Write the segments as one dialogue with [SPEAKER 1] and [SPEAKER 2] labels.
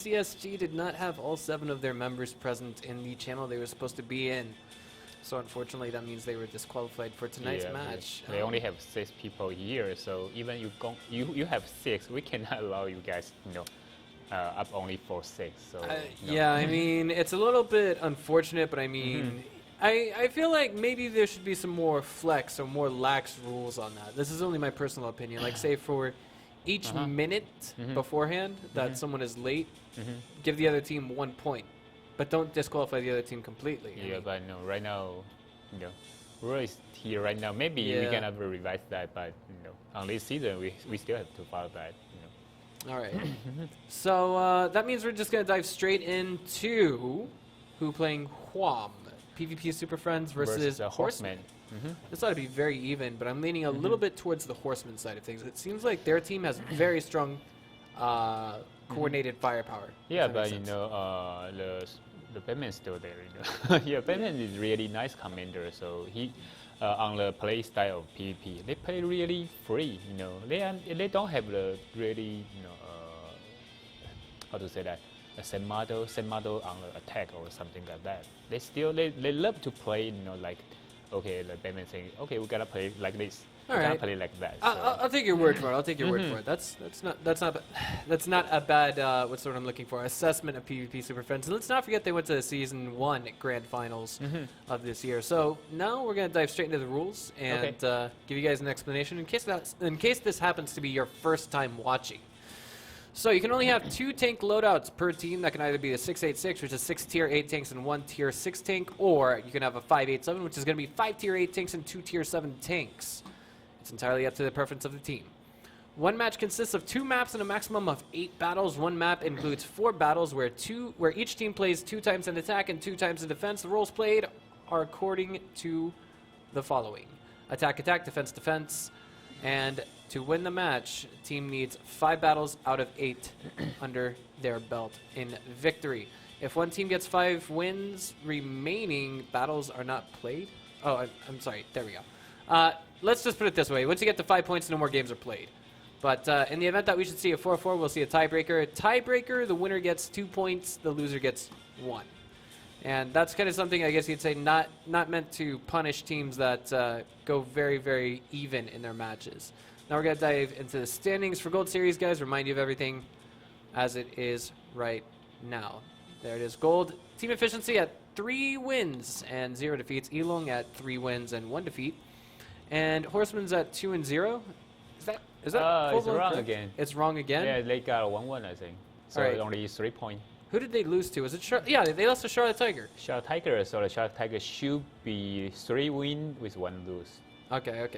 [SPEAKER 1] CSG did not have all 7 of their members present in the channel they were supposed to be in. So unfortunately, that means they were disqualified for tonight's match.
[SPEAKER 2] They only have 6 people here, so even you have 6, we cannot allow you guys, up only for 6. So
[SPEAKER 1] yeah, I mean, it's a little bit unfortunate, but I mean, I feel like maybe there should be some more flex or more lax rules on that. This is only my personal opinion. Like, say for each minute beforehand that someone is late, give the other team 1 point. But don't disqualify the other team completely.
[SPEAKER 2] Yeah, but no, right now, rule is here right now. Maybe we can have to revise that, but on this season we still have to follow that.
[SPEAKER 1] All right. So that means we're just gonna dive straight into who playing Huam, PvP Super Friends versus Horsemen. This ought to be very even, but I'm leaning a little bit towards the Horsemen side of things. It seems like their team has very strong coordinated firepower.
[SPEAKER 2] Yeah, but the Batman is still there. Yeah, Batman is really nice commander. So he on the play style of PvP, they play really free. They don't have the really how to say that same model on the attack or something like that. They love to play like, okay, the Batman saying, okay, we gotta play like this.
[SPEAKER 1] All right.
[SPEAKER 2] Play like that.
[SPEAKER 1] I'll take your word for it. I'll take your word for it. That's not a bad what's the word I'm looking for, assessment of PvP Super Friends. And let's not forget they went to the Season 1 Grand Finals of this year. So now we're gonna dive straight into the rules and give you guys an explanation in case this happens to be your first time watching. So you can only have 2 tank loadouts per team. That can either be the 686, which is 6 tier 8 tanks and 1 tier 6 tank, or you can have a 587, which is going to be 5 tier 8 tanks and 2 tier 7 tanks. It's entirely up to the preference of the team. One match consists of 2 maps and a maximum of 8 battles. One map includes 4 battles where each team plays 2 times in attack and 2 times in defense. The roles played are according to the following: attack, defense, defense. And to win the match, team needs 5 battles out of 8 under their belt in victory. If one team gets 5 wins, remaining battles are not played. Oh, I'm sorry. There we go. Let's just put it this way. Once you get to 5 points, no more games are played. But in the event that we should see a 4-4, we'll see a tiebreaker. Tiebreaker, the winner gets 2 points, the loser gets 1. And that's kind of something, I guess you'd say, not meant to punish teams that go very, very even in their matches. Now we're going to dive into the standings for Gold Series, guys. Remind you of everything as it is right now. There it is. Gold team efficiency at 3 wins and 0 defeats. Elong at 3 wins and 1 defeat. And Horseman's at 2 and 0. Is that
[SPEAKER 2] it's wrong
[SPEAKER 1] correct?
[SPEAKER 2] Again.
[SPEAKER 1] It's wrong again?
[SPEAKER 2] Yeah, they got a 1-1, I think. So only 3 points.
[SPEAKER 1] Who did they lose to? Was it Yeah, they lost to Charlotte Tiger.
[SPEAKER 2] Charlotte Tiger, so the Charlotte Tiger should be 3 win with 1 lose.
[SPEAKER 1] Okay.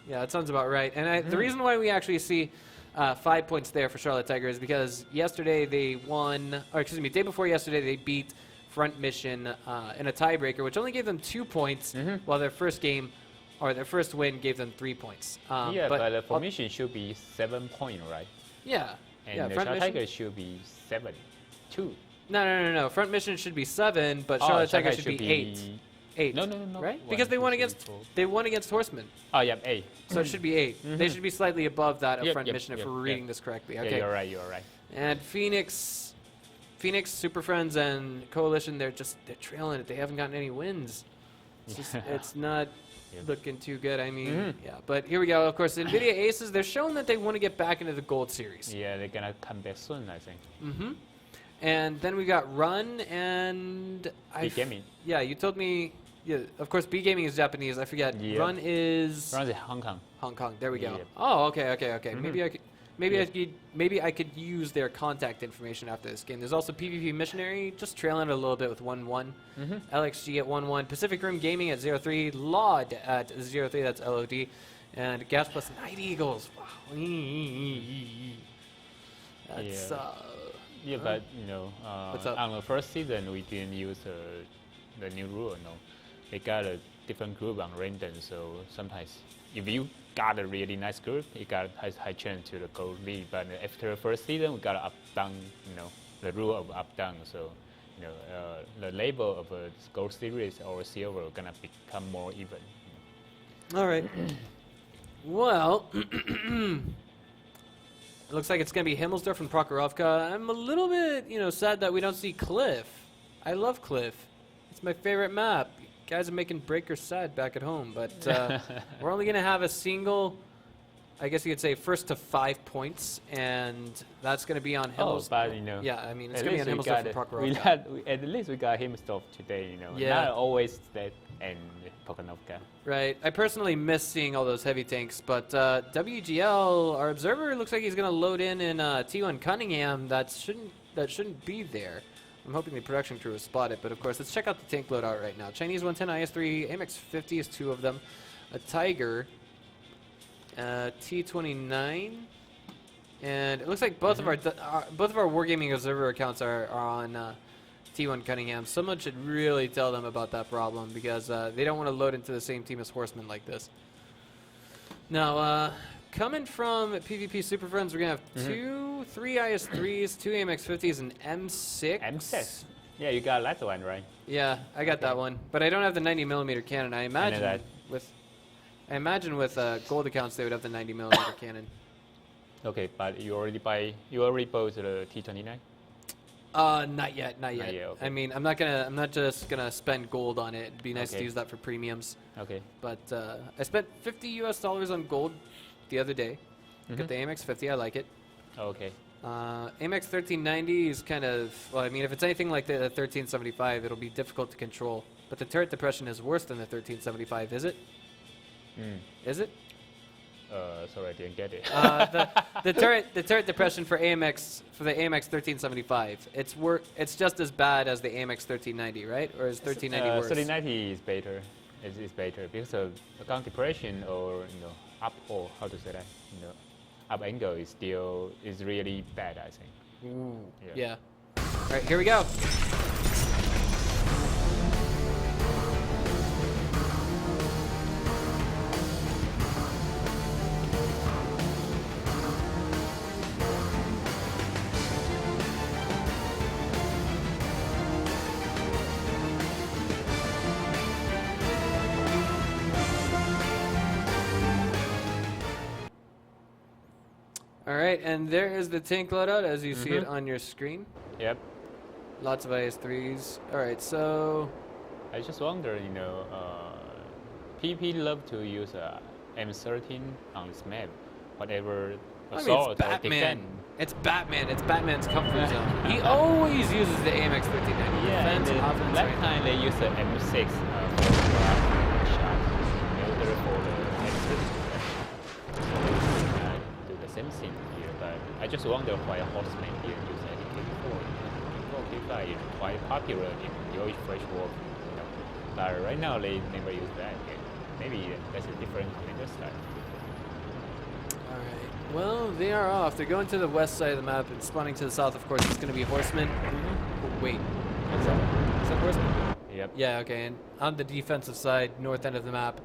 [SPEAKER 1] Yeah, that sounds about right. And the reason why we actually see 5 points there for Charlotte Tiger is because yesterday they won, or excuse me, day before yesterday they beat Front Mission in a tiebreaker, which only gave them 2 points, while their first game, or their first win, gave them 3 points.
[SPEAKER 2] Yeah, but the formation should be 7 points, right?
[SPEAKER 1] Yeah.
[SPEAKER 2] And the Charlotte Tiger should be 7. 2.
[SPEAKER 1] No. Front Mission should be 7, but Charlotte Tiger should be 8. 8.
[SPEAKER 2] No.
[SPEAKER 1] Right? Because they won against Horsemen.
[SPEAKER 2] Oh, yeah, 8.
[SPEAKER 1] So it should be 8. They should be slightly above that of Front Mission if we're reading this correctly. Okay.
[SPEAKER 2] Yeah, you're right.
[SPEAKER 1] And Phoenix, Super Friends, and Coalition, they're trailing it. They haven't gotten any wins. It's not looking too good. I mean, yeah. But here we go. Of course, NVIDIA Aces, they're showing that they want to get back into the Gold Series.
[SPEAKER 2] Yeah, they're going to come back soon, I think.
[SPEAKER 1] And then we got Run and...
[SPEAKER 2] B Gaming.
[SPEAKER 1] Yeah, you told me... Yeah, of course, B Gaming is Japanese. I forget.
[SPEAKER 2] Yeah.
[SPEAKER 1] Run is
[SPEAKER 2] Hong Kong.
[SPEAKER 1] Hong Kong. There we go.
[SPEAKER 2] Yeah.
[SPEAKER 1] Oh, okay. Maybe I could use their contact information after this game. There's also PvP Missionary, just trailing it a little bit with 1-1. LXG at 1-1. Pacific Rim Gaming at 0-3. Laud at 0-3. That's LOD. And Gas Plus Night Eagles. Wow. That's
[SPEAKER 2] yeah, but on the first season we didn't use the new rule. No, they got a different group on random. So sometimes if you got a really nice group, you got high chance to the gold league. But after the first season, we got up down. The rule of up down. So the label of a gold series or silver gonna become more even.
[SPEAKER 1] All right. Well. It looks like it's going to be Himmelsdorf and Prokhorovka. I'm a little bit, sad that we don't see Cliff. I love Cliff. It's my favorite map. You guys are making Breaker sad back at home, but we're only going to have a single, I guess you could say, first to 5 points, and that's going to be on Himmelsdorf.
[SPEAKER 2] Oh, but
[SPEAKER 1] yeah, I mean, it's going to be on Himmelsdorf and Prokhorovka.
[SPEAKER 2] At least we got Himmelsdorf today,
[SPEAKER 1] Yeah.
[SPEAKER 2] Not always that and Prokhorovka.
[SPEAKER 1] Right. I personally miss seeing all those heavy tanks, but WGL, our observer, looks like he's going to load in T1 Cunningham. That shouldn't be there. I'm hoping the production crew will spot it, but of course, let's check out the tank loadout right now. Chinese 110 IS-3, AMX-50 is 2 of them, a Tiger, T-29, and it looks like both of our Wargaming observer accounts are on T1 Cunningham. Someone should really tell them about that problem, because they don't want to load into the same team as Horsemen like this. Now, coming from PvP Super Friends, we're going to have 3 IS-3s, 2 AMX-50s, and M6.
[SPEAKER 2] M6? Yeah, you got that one, right?
[SPEAKER 1] Yeah, I got that one. But I don't have the 90mm cannon. I imagine with gold accounts, they would have the 90mm cannon.
[SPEAKER 2] Okay, but you already bought the T-29?
[SPEAKER 1] Not yet.
[SPEAKER 2] Okay.
[SPEAKER 1] I mean, I'm not just gonna spend gold on it. It'd be nice to use that for premiums.
[SPEAKER 2] Okay.
[SPEAKER 1] But I spent $50 on gold the other day. Got the AMX-50. I like it.
[SPEAKER 2] Okay.
[SPEAKER 1] AMX-1390 is kind of, well, I mean, if it's anything like the 1375, it'll be difficult to control. But the turret depression is worse than the 1375, is it? Is it?
[SPEAKER 2] Sorry, I didn't get it.
[SPEAKER 1] The turret depression for the AMX 1375. It's just as bad as the AMX 1390, right? Or is 1390 worse?
[SPEAKER 2] 1390 is better. It's better because of the gun depression or up, or how to say that, up angle is really bad, I think.
[SPEAKER 1] Ooh. Yeah. All right, here we go. All right, and there is the tank loadout as you see it on your screen.
[SPEAKER 2] Yep.
[SPEAKER 1] Lots of IS-3s. All right, so
[SPEAKER 2] I just wonder, PP love to use M13 on this map. Whatever assault
[SPEAKER 1] it's Batman.
[SPEAKER 2] It's
[SPEAKER 1] Batman. It's Batman's comfort zone. He always uses the AMX 1390.
[SPEAKER 2] Yeah,
[SPEAKER 1] Defense, offense,
[SPEAKER 2] last time they used the M6 for shot, military for the M13. Do the same thing here, but I just wonder why Horseman didn't use AK-4. AK-5 is quite popular in your fresh war, but right now they never use that. Maybe that's a different commander style.
[SPEAKER 1] All right. Well, they are off. They're going to the west side of the map and spawning to the south. Of course, it's going to be Horsemen. Oh, wait. Is that Horsemen?
[SPEAKER 2] Yep.
[SPEAKER 1] Yeah, okay. And on the defensive side, north end of the map,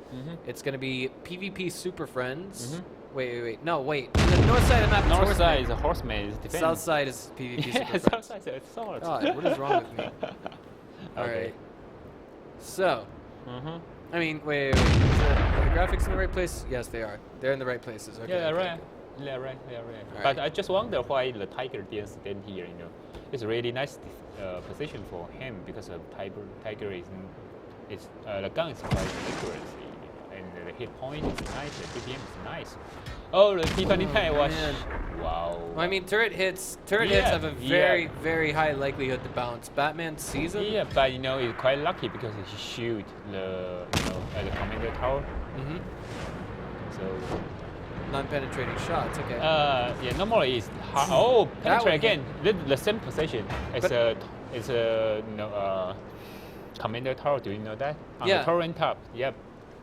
[SPEAKER 1] it's going to be PvP Super Friends. Wait. No, wait. On the north side of the map,
[SPEAKER 2] north side is a Horseman. Is defense.
[SPEAKER 1] South side is PvP Super Friends.
[SPEAKER 2] South side is sword.
[SPEAKER 1] God, what is wrong with me? All
[SPEAKER 2] Okay.
[SPEAKER 1] right. So, I mean, wait. Are the graphics in the right place? Yes, they are. They're in the right places. Okay.
[SPEAKER 2] Yeah,
[SPEAKER 1] okay,
[SPEAKER 2] right.
[SPEAKER 1] okay.
[SPEAKER 2] Yeah, right.
[SPEAKER 1] All
[SPEAKER 2] But
[SPEAKER 1] right.
[SPEAKER 2] I just wonder why the Tiger didn't stand here. It's a really nice position for him because of Tiger is the gun is quite accurate, and the hit point is nice. The BPM is nice. Oh, the T-29 was wow.
[SPEAKER 1] Well, I mean, turret hits have a very high likelihood to bounce. Batman sees them.
[SPEAKER 2] Yeah, but he's quite lucky because he shoot the at the commander tower. So.
[SPEAKER 1] Non-penetrating shots. Okay.
[SPEAKER 2] Yeah, normally it's hard. Oh, penetrate again. The same position. It's a commander tower. Do you know that? On the torrent top. Yep.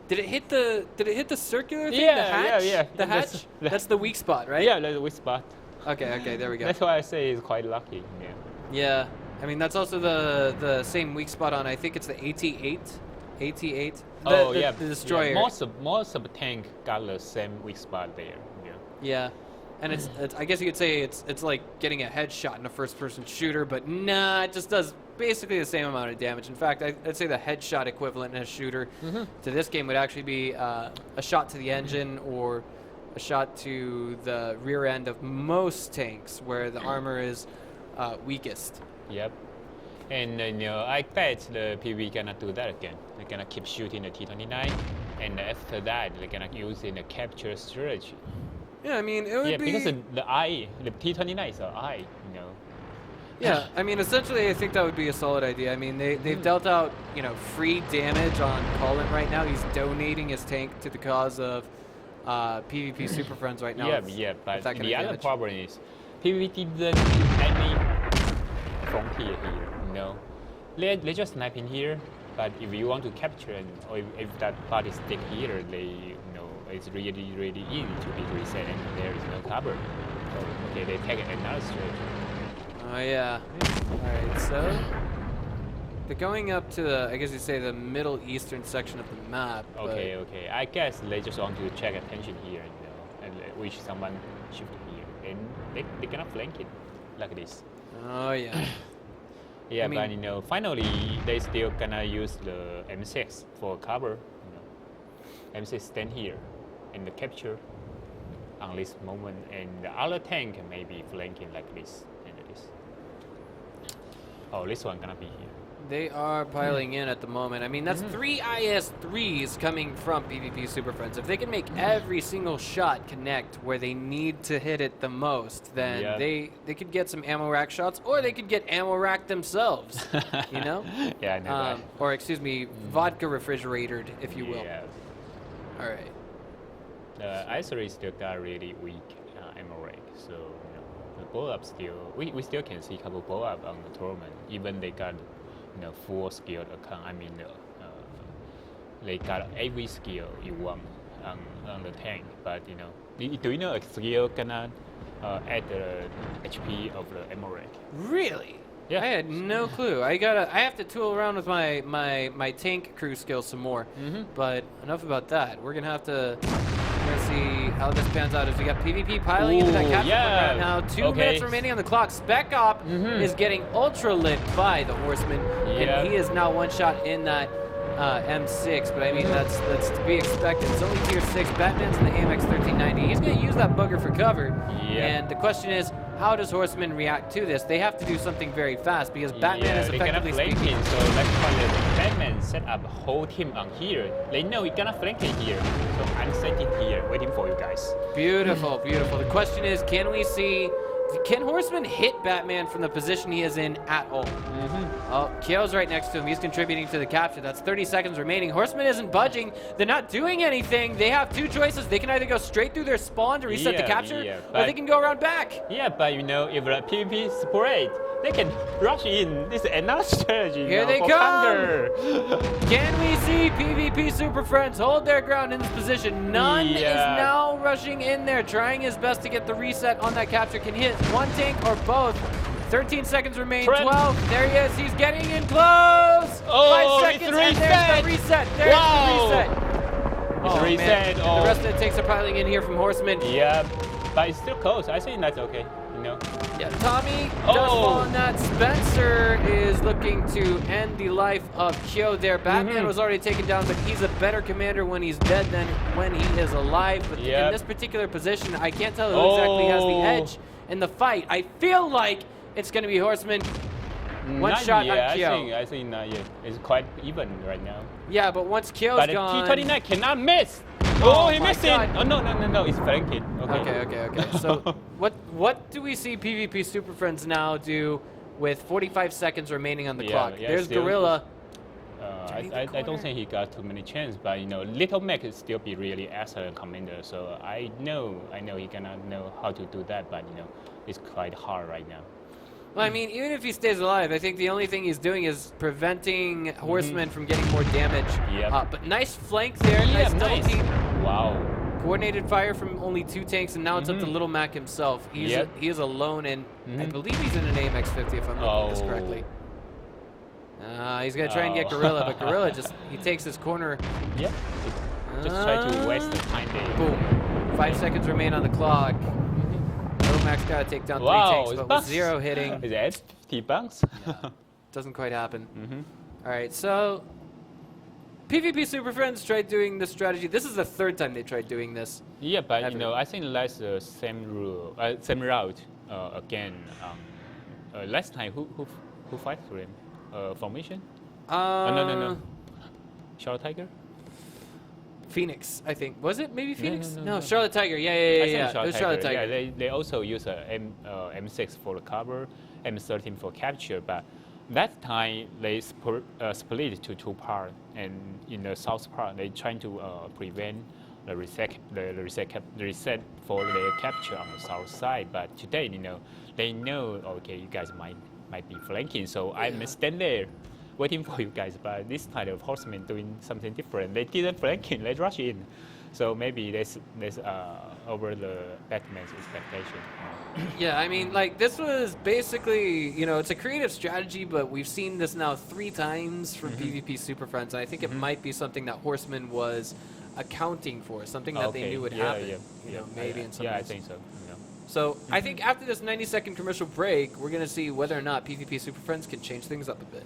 [SPEAKER 1] Did it hit the circular thing?
[SPEAKER 2] Yeah,
[SPEAKER 1] the hatch?
[SPEAKER 2] yeah.
[SPEAKER 1] The hatch? That's the weak spot, right?
[SPEAKER 2] Yeah, that's the weak spot.
[SPEAKER 1] Okay, there we go.
[SPEAKER 2] That's why I say it's quite lucky.
[SPEAKER 1] Yeah. I mean, that's also the same weak spot on, I think it's the AT-8. AT-8. The destroyer.
[SPEAKER 2] Yeah, most of the tank got the same weak spot there.
[SPEAKER 1] Yeah. And it's I guess you could say it's like getting a headshot in a first-person shooter, but nah, it just does basically the same amount of damage. In fact, I'd say the headshot equivalent in a shooter to this game would actually be a shot to the engine or a shot to the rear end of most tanks where the armor is weakest.
[SPEAKER 2] Yep. And I bet the PvP cannot do that again. They're gonna keep shooting the T-29, and after that they're gonna use in a capture strategy.
[SPEAKER 1] Yeah, I mean it would be.
[SPEAKER 2] Yeah, because the T-29 is an eye,
[SPEAKER 1] Yeah, I mean essentially I think that would be a solid idea. I mean they've dealt out free damage on Colin right now. He's donating his tank to the cause of PvP Super Friends right now.
[SPEAKER 2] Yeah, but
[SPEAKER 1] that
[SPEAKER 2] the other problem is PvP didn't any frontier here. They just snipe in here. But if you want to capture or if that party stick here, it's really easy to be reset and there is no cover. So, okay, they take another strategy.
[SPEAKER 1] Oh yeah. All right, so they're going up to the, I guess you say the middle eastern section of the map.
[SPEAKER 2] Okay. I guess they just want to check attention here, and wish someone shift here, and they cannot flank it like this.
[SPEAKER 1] Oh yeah.
[SPEAKER 2] Yeah, but finally they still gonna use the M6 for cover. M6 stand here and the capture on this moment, and the other tank may be flanking like this and this. Oh, this one gonna be here.
[SPEAKER 1] They are piling in at the moment. I mean, that's 3 IS-3s coming from PvP Super Friends. If they can make every single shot connect where they need to hit it the most, then they could get some ammo rack shots, or they could get ammo rack themselves,
[SPEAKER 2] Yeah, I know that.
[SPEAKER 1] Or, excuse me, vodka refrigerated, if you will.
[SPEAKER 2] Yeah.
[SPEAKER 1] All right.
[SPEAKER 2] The IS-3 still got really weak ammo rack, so the blow-up still, we still can see a couple blow-up on the tournament, even they got full skilled account. I mean, they got every skill you want on the tank. But do you know a skill cannot add the HP of the ammo rack?
[SPEAKER 1] Really?
[SPEAKER 2] Yeah.
[SPEAKER 1] I had no clue. I have to tool around with my tank crew skill some more. But enough about that. We're gonna have to see how this pans out as we got PvP piling into that capture point right now. 2 minutes remaining on the clock. Spec Op is getting ultra lit by the Horseman, and he is now one shot in that M6. But I mean that's to be expected. It's only tier 6. Batman's in the AMX 1390. He's gonna use that bugger for cover. And the question is, how does Horseman react to this? They have to do something very fast because Batman is effectively speaking.
[SPEAKER 2] So that's why the Batman set up a whole team on here. They know he cannot flank it here. So I'm sitting here waiting for you guys.
[SPEAKER 1] Beautiful, beautiful. The question is, can Horseman hit Batman from the position he is in at all? Oh, Kyo's right next to him. He's contributing to the capture. That's 30 seconds remaining. Horseman isn't budging. They're not doing anything. They have 2 choices. They can either go straight through their spawn to reset the capture, or they can go around back.
[SPEAKER 2] Yeah, but if the PvP spread, they can rush in. This is another strategy.
[SPEAKER 1] Here they come. Can we see PvP Super Friends hold their ground in this position? None is now rushing in there, trying his best to get the reset on that capture. Can hit one tank or both. 13 seconds remain. 12. There he is. He's getting in close. 5 seconds. And there's the reset. There's the reset.
[SPEAKER 2] It's reset.
[SPEAKER 1] Man. The rest of the tanks are piling in here from Horseman.
[SPEAKER 2] Yeah, but it's still close. I think that's okay.
[SPEAKER 1] Yeah, Tommy does fall on that. Spencer is looking to end the life of Kyo there. Batman was already taken down, but he's a better commander when he's dead than when he is alive. But in this particular position, I can't tell who exactly has the edge in the fight. I feel like it's going to be Horseman. One shot on Kyo.
[SPEAKER 2] I think not yet. It's quite even right now.
[SPEAKER 1] Yeah, but once Kyo's gone...
[SPEAKER 2] But T-29 cannot miss. He missed it. Oh, no. It's flanking.
[SPEAKER 1] Okay. So what do we see PvP Super Friends now do with 45 seconds remaining on the clock? There's Gorilla.
[SPEAKER 2] I don't think he got too many chances, but Little Mac will still be really excellent commander. So I know he cannot know how to do that, but it's quite hard right now.
[SPEAKER 1] Well, I mean, even if he stays alive, I think the only thing he's doing is preventing Horsemen from getting more damage. But nice flank there, nice double team.
[SPEAKER 2] Wow.
[SPEAKER 1] Coordinated fire from only 2 tanks, and now it's up to Little Mac himself. He is alone, and I believe he's in an AMX-50 if I'm looking at this correctly. He's going to try and get Gorilla, but Gorilla he takes his corner.
[SPEAKER 2] Yeah. Just try to waste the time there.
[SPEAKER 1] Boom. 5 seconds remain on the clock. Little Mac's got to take down 3 tanks, but with 0 hitting.
[SPEAKER 2] Is that 50 bucks?
[SPEAKER 1] Doesn't quite happen. All right, so PvP Super Friends tried doing this strategy. This is the third time they tried doing this.
[SPEAKER 2] Yeah, but
[SPEAKER 1] ever.
[SPEAKER 2] you know, I think that's the same rule, same route again. Last time, who fight for him? Formation? No. Charlotte Tiger?
[SPEAKER 1] Phoenix, I think. Was it maybe Phoenix?
[SPEAKER 2] No.
[SPEAKER 1] Charlotte Tiger. Yeah. It was Charlotte Tiger.
[SPEAKER 2] Yeah, they also use a M6 for the cover, M13 for capture, but that time they split to two parts, and in the south part they trying to prevent the reset for the capture on the south side. But today, you know, they know, okay, you guys might be flanking, so I may stand there waiting for you guys. But this time of horsemen doing something different. They didn't flanking, they rush in. So maybe that's over the Batman's expectation.
[SPEAKER 1] Yeah, I mean, like, this was basically, you know, it's a creative strategy, but we've seen this now 3 times from PvP Super Friends, and I think it might be something that Horseman was accounting for, something that they knew would happen. You know, maybe in some ways.
[SPEAKER 2] I think so. Yeah.
[SPEAKER 1] So I think after this 90-second commercial break, we're going to see whether or not PvP Super Friends can change things up a bit.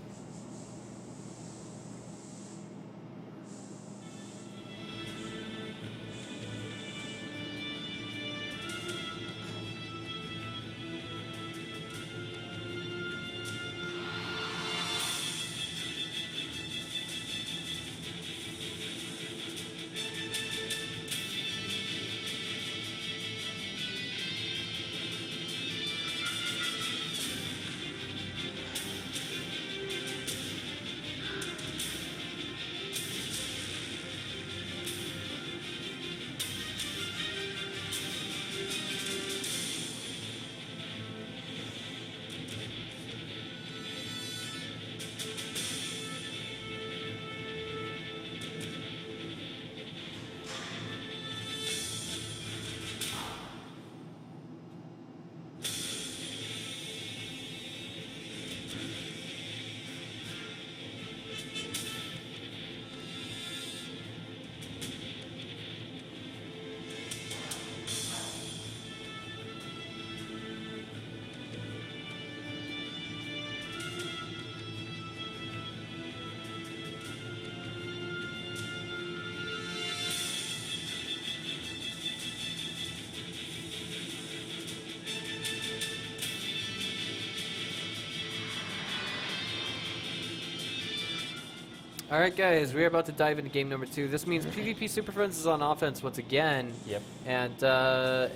[SPEAKER 1] All right, guys, we're about to dive into game number 2. This means PvP Super Friends is on offense once again.
[SPEAKER 2] Yep.
[SPEAKER 1] And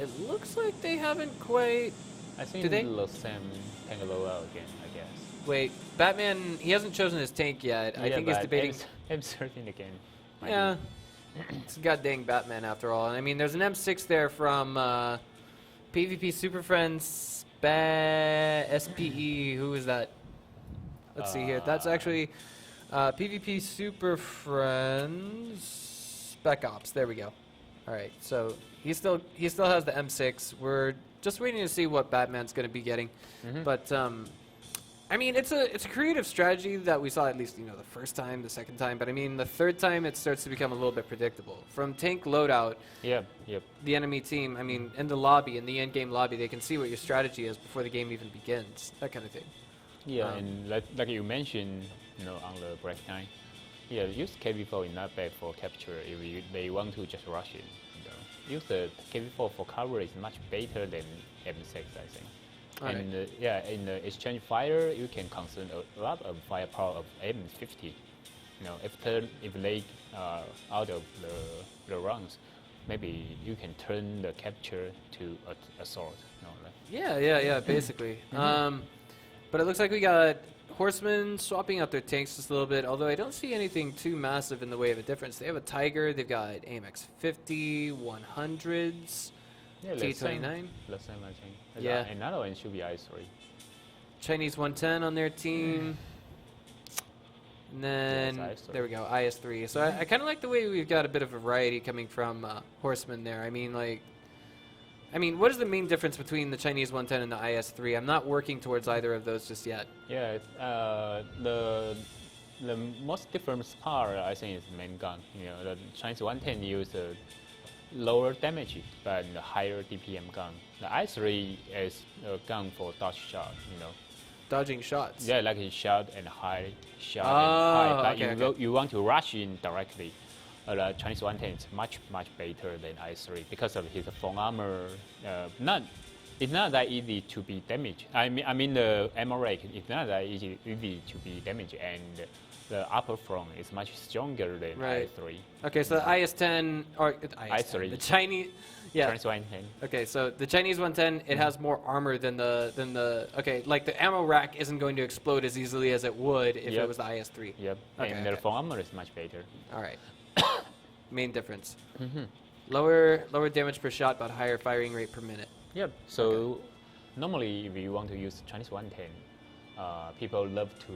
[SPEAKER 1] it looks like they haven't quite...
[SPEAKER 2] I think Sam can go out again, I guess.
[SPEAKER 1] Wait, Batman, he hasn't chosen his tank yet. I think he's debating...
[SPEAKER 2] M13 again.
[SPEAKER 1] Yeah. It's god dang Batman after all. I mean, there's an M6 there from PvP Super Friends SPE. Who is that? Let's see here. That's actually... PvP Super Friends Spec Ops. There we go. All right, so he still has the M6. We're just waiting to see what Batman's going to be getting. But I mean, it's a creative strategy that we saw at least, you know, the first time, the second time. But I mean, the third time it starts to become a little bit predictable. From tank loadout, the enemy team. I mean, in the lobby, in the end game lobby, they can see what your strategy is before the game even begins. That kind of thing.
[SPEAKER 2] Yeah, and like you mentioned, you know, on the break time, use KV4 in that bag for capture if they want to just rush it. You know. Use the KV4 for cover is much better than M6, I think. And in the exchange fire, you can consume a lot of firepower of M50. You know, if they out of the rounds, maybe you can turn the capture to assault. You know, like.
[SPEAKER 1] Yeah, basically. But it looks like we got Horsemen swapping out their tanks just a little bit, although I don't see anything too massive in the way of a difference. They have a Tiger, they've got AMX 50, 100s, T29.
[SPEAKER 2] The same, I think.
[SPEAKER 1] Yeah.
[SPEAKER 2] Another one should be I3.
[SPEAKER 1] Chinese 110 on their team. And then, there we go, IS3. So I kind of like the way we've got a bit of a variety coming from Horsemen there. I mean, what is the main difference between the Chinese 110 and the IS3? I'm not working towards either of those just yet.
[SPEAKER 2] Yeah, the most different part, I think, is the main gun. You know, the Chinese 110 use a lower damage but a higher DPM gun. The I3 is a gun for dodge shot. You know,
[SPEAKER 1] dodging shots.
[SPEAKER 2] Yeah, like a shot and high, shot and
[SPEAKER 1] Oh,
[SPEAKER 2] high. But
[SPEAKER 1] okay.
[SPEAKER 2] you want to rush in directly. The Chinese 110 is much better than I3 because of his phone armor. It's not that easy to be damaged. I mean the ammo rate is not that easy to be damaged, and the upper front is much stronger than I3.
[SPEAKER 1] Okay, so the IS-10 or
[SPEAKER 2] I3.
[SPEAKER 1] the Chinese. Yeah.
[SPEAKER 2] Chinese 110.
[SPEAKER 1] Okay, so the Chinese 110, it has more armor than the. Okay, like the ammo rack isn't going to explode as easily as it would if it was the IS-3.
[SPEAKER 2] Yep.
[SPEAKER 1] Okay,
[SPEAKER 2] and their phone armor is much better.
[SPEAKER 1] All right. Main difference. Lower damage per shot, but higher firing rate per minute.
[SPEAKER 2] Yep. So normally, if you want to use Chinese 110, people love to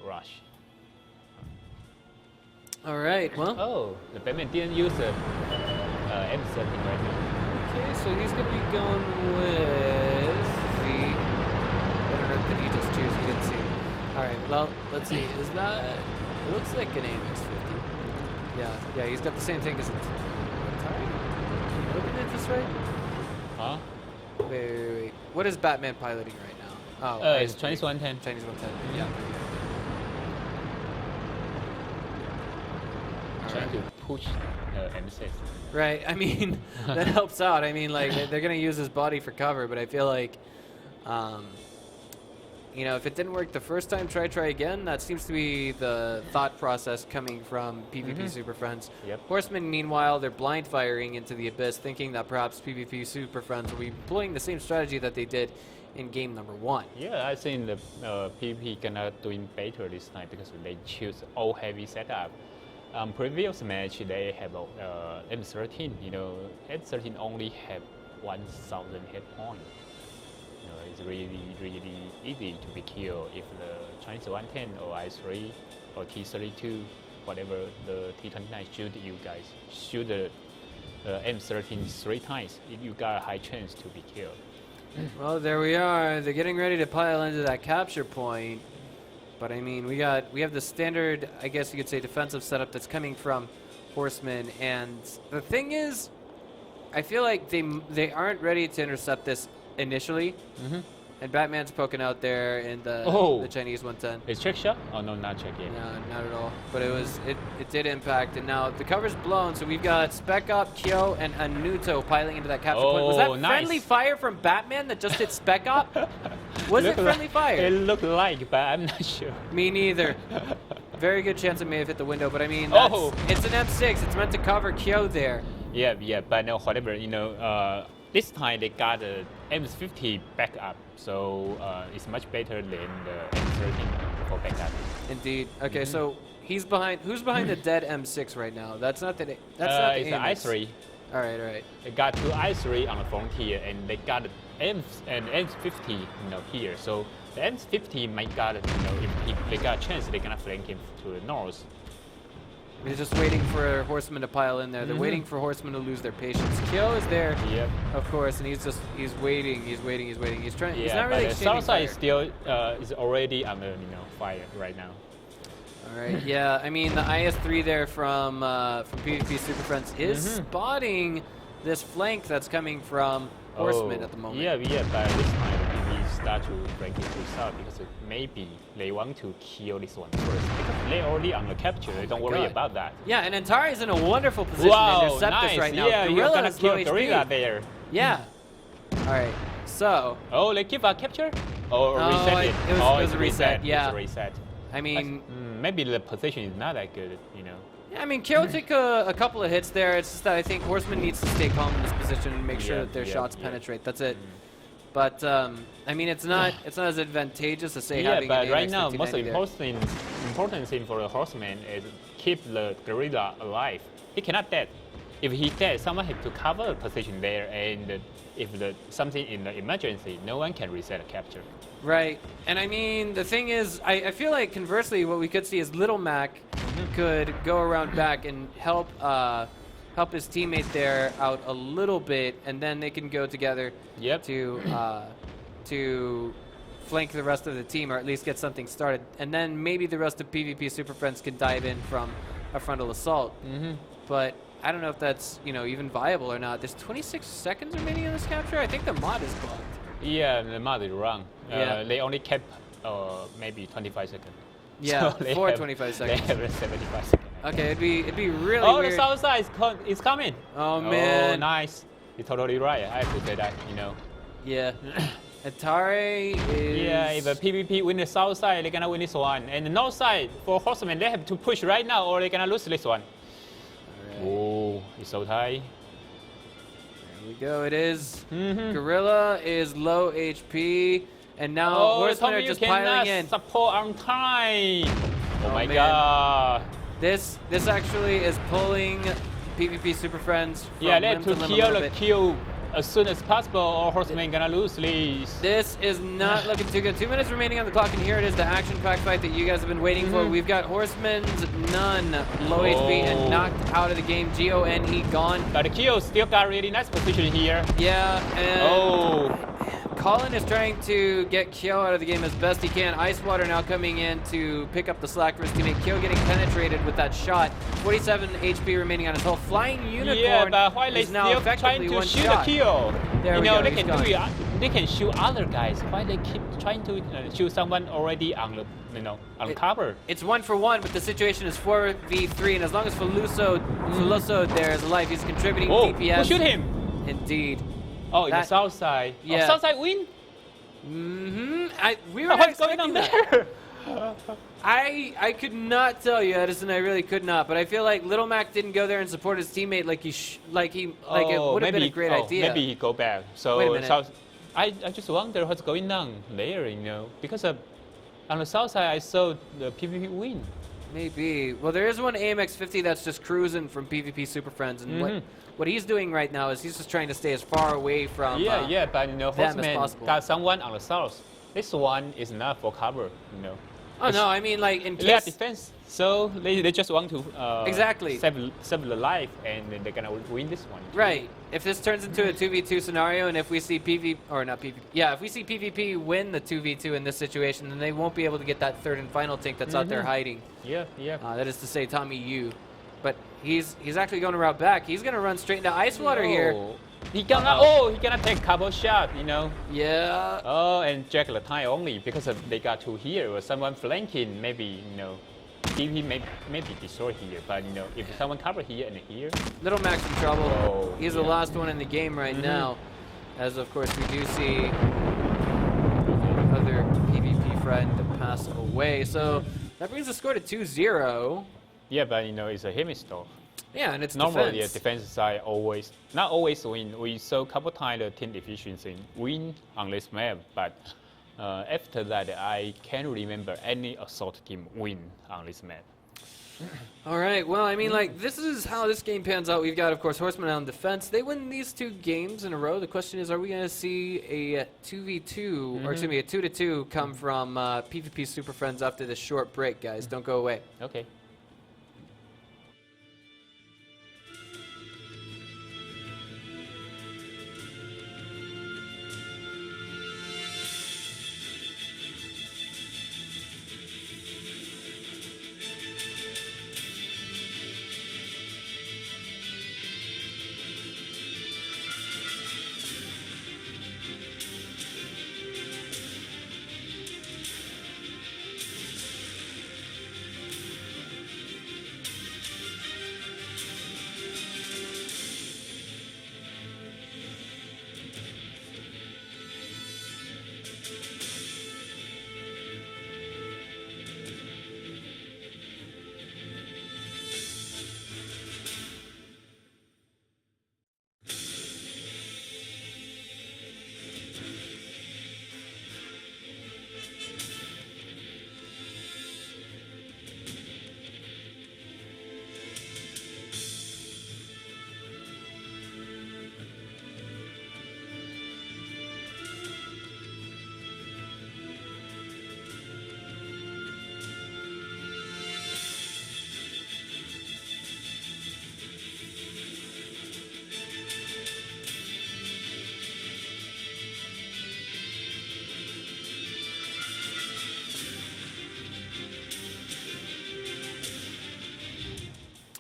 [SPEAKER 2] rush.
[SPEAKER 1] All right. Well.
[SPEAKER 2] Oh, the Batman didn't use the M13 right now.
[SPEAKER 1] Okay, so he's gonna be going with the. What did he just choose? He didn't see. All right. Well, let's see. Is that? It looks like an AMX-50. Yeah, he's got the same thing as it. Sorry? Looking at this right?
[SPEAKER 2] Huh?
[SPEAKER 1] Wait. What is Batman piloting right now? Oh,
[SPEAKER 2] it's Chinese 110.
[SPEAKER 1] Chinese 110. Yeah.
[SPEAKER 2] Trying to push M6.
[SPEAKER 1] Right. I mean, that helps out. I mean, like they're gonna use his body for cover, but I feel like, if it didn't work the first time, try again. That seems to be the thought process coming from PvP Super Friends.
[SPEAKER 2] Yep.
[SPEAKER 1] Horsemen, meanwhile, they're blind firing into the abyss, thinking that perhaps PvP Super Friends will be employing the same strategy that they did in game number 1.
[SPEAKER 2] Yeah, I think the PvP gonna doing better this time because they choose all heavy setup. Previous match they have M13. M13 only have 1,000 hit point. It's really easy to be killed if the Chinese 110 or I3 or T32, whatever the T29 shoot you guys shoot the M13 3 times, you got a high chance to be killed.
[SPEAKER 1] Well, there we are. They're getting ready to pile into that capture point. But I mean, we have the standard, I guess you could say, defensive setup that's coming from Horsemen. And the thing is, I feel like they aren't ready to intercept this initially. And Batman's poking out there in the Chinese 110.
[SPEAKER 2] Is check shot? Oh no, not check yet.
[SPEAKER 1] No, not at all. But it did impact, and now the cover's blown. So we've got Spec Op, Kyo, and Anuto piling into that capture point. Was that friendly fire from Batman that just hit Spec Op? Was it friendly fire?
[SPEAKER 2] It looked like, but I'm not sure.
[SPEAKER 1] Me neither. Very good chance it may have hit the window, but I mean, it's an M6. It's meant to cover Kyo there.
[SPEAKER 2] Yeah, but no, whatever. This time they got the M50 backup, so it's much better than the M13 for backup.
[SPEAKER 1] Indeed. Okay, so who's behind the dead M6 right now? That's not the. That's not the
[SPEAKER 2] it's the I3.
[SPEAKER 1] All right.
[SPEAKER 2] They got 2 I3 on the frontier, and they got M50, here. So the M50 might got, if they got a chance, they're gonna flank him to the north.
[SPEAKER 1] They're just waiting for Horsemen to pile in there. They're waiting for Horsemen to lose their patience. Kyo is there, of course, and he's waiting. He's trying. He's not really
[SPEAKER 2] but the south side is still is already under fire right now.
[SPEAKER 1] All right. Yeah. I mean, the IS-3 there from PvP Super Friends is spotting this flank that's coming from Horsemen at the moment.
[SPEAKER 2] Yeah. But this time PvP start to flank it to south because maybe they want to kill this one first because they already on the capture. They don't worry about that.
[SPEAKER 1] Yeah, and Antari is in a wonderful position to intercept this right now.
[SPEAKER 2] Yeah,
[SPEAKER 1] Gorilla
[SPEAKER 2] you're
[SPEAKER 1] has kill
[SPEAKER 2] Gorilla there.
[SPEAKER 1] Yeah. All right. So.
[SPEAKER 2] Oh, they give a capture? Or reset it?
[SPEAKER 1] It was a reset. Yeah.
[SPEAKER 2] It's a reset.
[SPEAKER 1] I mean,
[SPEAKER 2] maybe the position is not that good,
[SPEAKER 1] Yeah, I mean, Kyo took a couple of hits there. It's just that I think Horseman needs to stay calm in this position and make sure that their shots penetrate. That's it. But I mean, it's not as advantageous as say having.
[SPEAKER 2] Yeah, but right now, most important thing for the Horseman is keep the Gorilla alive. He cannot dead. If he dead, someone has to cover the position there, and if something in the emergency, no one can reset a capture.
[SPEAKER 1] Right, and I mean, the thing is, I feel like conversely, what we could see is Little Mac could go around back and help his teammate there out a little bit, and then they can go together to flank the rest of the team, or at least get something started. And then maybe the rest of PvP Super Friends can dive in from a frontal assault. But I don't know if that's even viable or not. There's 26 seconds remaining in this capture. I think the mod is bugged.
[SPEAKER 2] Yeah, the math is wrong.
[SPEAKER 1] Yeah.
[SPEAKER 2] They only kept maybe 25 seconds.
[SPEAKER 1] Yeah,
[SPEAKER 2] so
[SPEAKER 1] for 25 seconds.
[SPEAKER 2] They have 75 seconds.
[SPEAKER 1] Okay, it'd be really
[SPEAKER 2] weird.
[SPEAKER 1] weird.
[SPEAKER 2] The south side is coming.
[SPEAKER 1] Oh man.
[SPEAKER 2] Oh, nice. You're totally right. I have to say that,
[SPEAKER 1] Yeah. Atari is...
[SPEAKER 2] Yeah, if a PvP win the south side, they're gonna win this one. And the north side, for Horseman, they have to push right now or they're gonna lose this one. Right. Oh, it's so tight.
[SPEAKER 1] There we go, it is. Gorilla is low HP. And now Horsemen are just piling in.
[SPEAKER 2] Support on time. Oh my
[SPEAKER 1] man.
[SPEAKER 2] god.
[SPEAKER 1] This actually is pulling PvP Super Friends from
[SPEAKER 2] they have to kill the kill as soon as possible or Horseman gonna lose this.
[SPEAKER 1] This is not looking too good. 2 minutes remaining on the clock, and here it is, the action-packed fight that you guys have been waiting for. We've got Horsemen's none, low HP and knocked out of the game. GONE gone.
[SPEAKER 2] But the kill still got really nice position here.
[SPEAKER 1] Yeah, and Colin is trying to get Kyo out of the game as best he can. Ice Water now coming in to pick up the slack for his teammate. Kyo getting penetrated with that shot. 47 HP remaining on his hull. Flying Unicorn
[SPEAKER 2] but why they
[SPEAKER 1] is now
[SPEAKER 2] still
[SPEAKER 1] effectively
[SPEAKER 2] trying to
[SPEAKER 1] one
[SPEAKER 2] shoot
[SPEAKER 1] shot.
[SPEAKER 2] the kill?
[SPEAKER 1] There we go,
[SPEAKER 2] they can do it. They can shoot other guys. Why they keep trying to shoot someone already on the on cover?
[SPEAKER 1] It's 1 for 1, but the situation is 4v3, and as long as Filoso there is alive, he's contributing DPS.
[SPEAKER 2] Who shoot him?
[SPEAKER 1] Indeed.
[SPEAKER 2] Oh, in the south side.
[SPEAKER 1] Yeah.
[SPEAKER 2] South side win?
[SPEAKER 1] We were
[SPEAKER 2] What's going on there?
[SPEAKER 1] I could not tell you, Edison. I really could not. But I feel like Little Mac didn't go there and support his teammate like it would have been a great idea.
[SPEAKER 2] Maybe he go back. So
[SPEAKER 1] wait a minute.
[SPEAKER 2] I just wonder what's going on there. Because on the south side I saw the PvP win.
[SPEAKER 1] Maybe. Well, there is one AMX-50 that's just cruising from PvP Super Friends, and what he's doing right now is he's just trying to stay as far away from
[SPEAKER 2] but Horseman got someone on the south. This one is not for cover,
[SPEAKER 1] Oh no, I mean like in case...
[SPEAKER 2] Yeah, defense. So they just want to save the life, and they're gonna win this one.
[SPEAKER 1] Right. If this turns into a 2v2 scenario, and if we see if we see PvP win the 2v2 in this situation, then they won't be able to get that third and final tank that's out there hiding.
[SPEAKER 2] Yeah.
[SPEAKER 1] That is to say, Tommy Yu. But he's actually going to route back. He's going to run straight into Ice Water here.
[SPEAKER 2] He gonna take a couple shots,
[SPEAKER 1] Yeah.
[SPEAKER 2] Oh, and jack the time only because they got two here or someone flanking. Maybe DP maybe destroy here, but if someone cover here and here.
[SPEAKER 1] Little Mac's in trouble. He's the last one in the game right now, as of course we do see other PvP friend pass away. So that brings the score to 2-0.
[SPEAKER 2] Yeah, but it's a hemi-stop.
[SPEAKER 1] Yeah, and it's
[SPEAKER 2] normally
[SPEAKER 1] defense.
[SPEAKER 2] The defense side not always win. We saw a couple times the team efficiency win on this map, but after that I can't remember any assault team win on this map.
[SPEAKER 1] All right, well, I mean, like, this is how this game pans out. We've got, of course, Horsemen on defense. They win these 2 games in a row. The question is, are we going to see a 2v2, or excuse me, a 2-2 come from PvP Super Friends after this short break, guys? Don't go away.
[SPEAKER 2] Okay.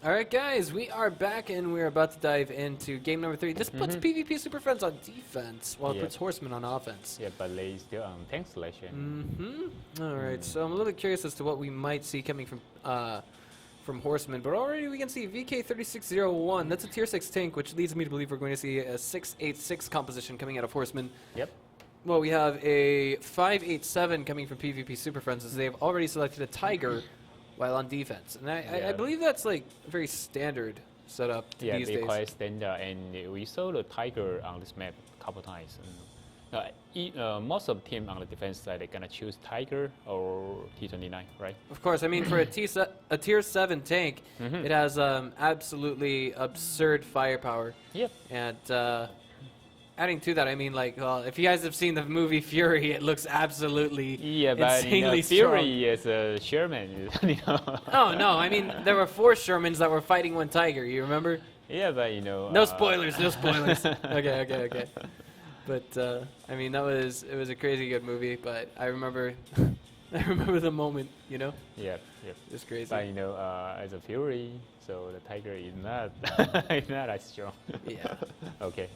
[SPEAKER 1] All right, guys, we are back and we're about to dive into game number 3. This puts PvP Super Friends on defense, while it puts Horsemen on offense.
[SPEAKER 2] Yeah, but they still on tank selection.
[SPEAKER 1] All right, so I'm a little curious as to what we might see coming from Horsemen, but already we can see VK3601. That's a tier 6 tank, which leads me to believe we're going to see a 686 composition coming out of Horsemen.
[SPEAKER 2] Yep.
[SPEAKER 1] Well, we have a 587 coming from PvP Super Friends, as they've already selected a Tiger while on defense. And I believe that's like a very standard setup these days.
[SPEAKER 2] Yeah, quite standard. And we saw the Tiger on this map a couple times. Most of the team on the defense side, they're going to choose Tiger or T29, right?
[SPEAKER 1] Of course. I mean, for a tier 7 tank, it has absolutely absurd firepower.
[SPEAKER 2] Yep.
[SPEAKER 1] And adding to that, I mean, like, well, if you guys have seen the movie Fury, it looks absolutely insanely strong.
[SPEAKER 2] Fury is a Sherman, you know.
[SPEAKER 1] Oh, no, I mean, there were 4 Shermans that were fighting one Tiger, you remember?
[SPEAKER 2] Yeah, but, you know...
[SPEAKER 1] No spoilers, no spoilers. Okay. But, I mean, it was a crazy good movie, but I remember the moment, you know?
[SPEAKER 2] Yep.
[SPEAKER 1] It was crazy.
[SPEAKER 2] But, you know, as a Fury, so the Tiger is not, as strong.
[SPEAKER 1] Yeah.
[SPEAKER 2] Okay.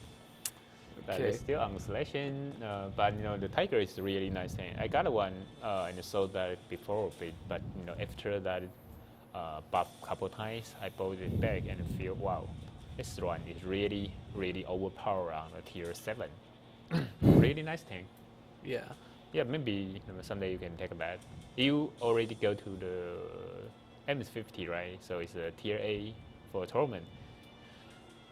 [SPEAKER 2] But it's still on selection, but you know the Tiger is a really nice thing. I got one and sold that before, but you know after that buff couple times, I bought it back and feel wow, this one is really overpowered on a tier 7. Really nice thing.
[SPEAKER 1] Yeah.
[SPEAKER 2] Yeah, maybe you know, someday you can take a bet. You already go to the MS50, right? So it's a tier A for tournament.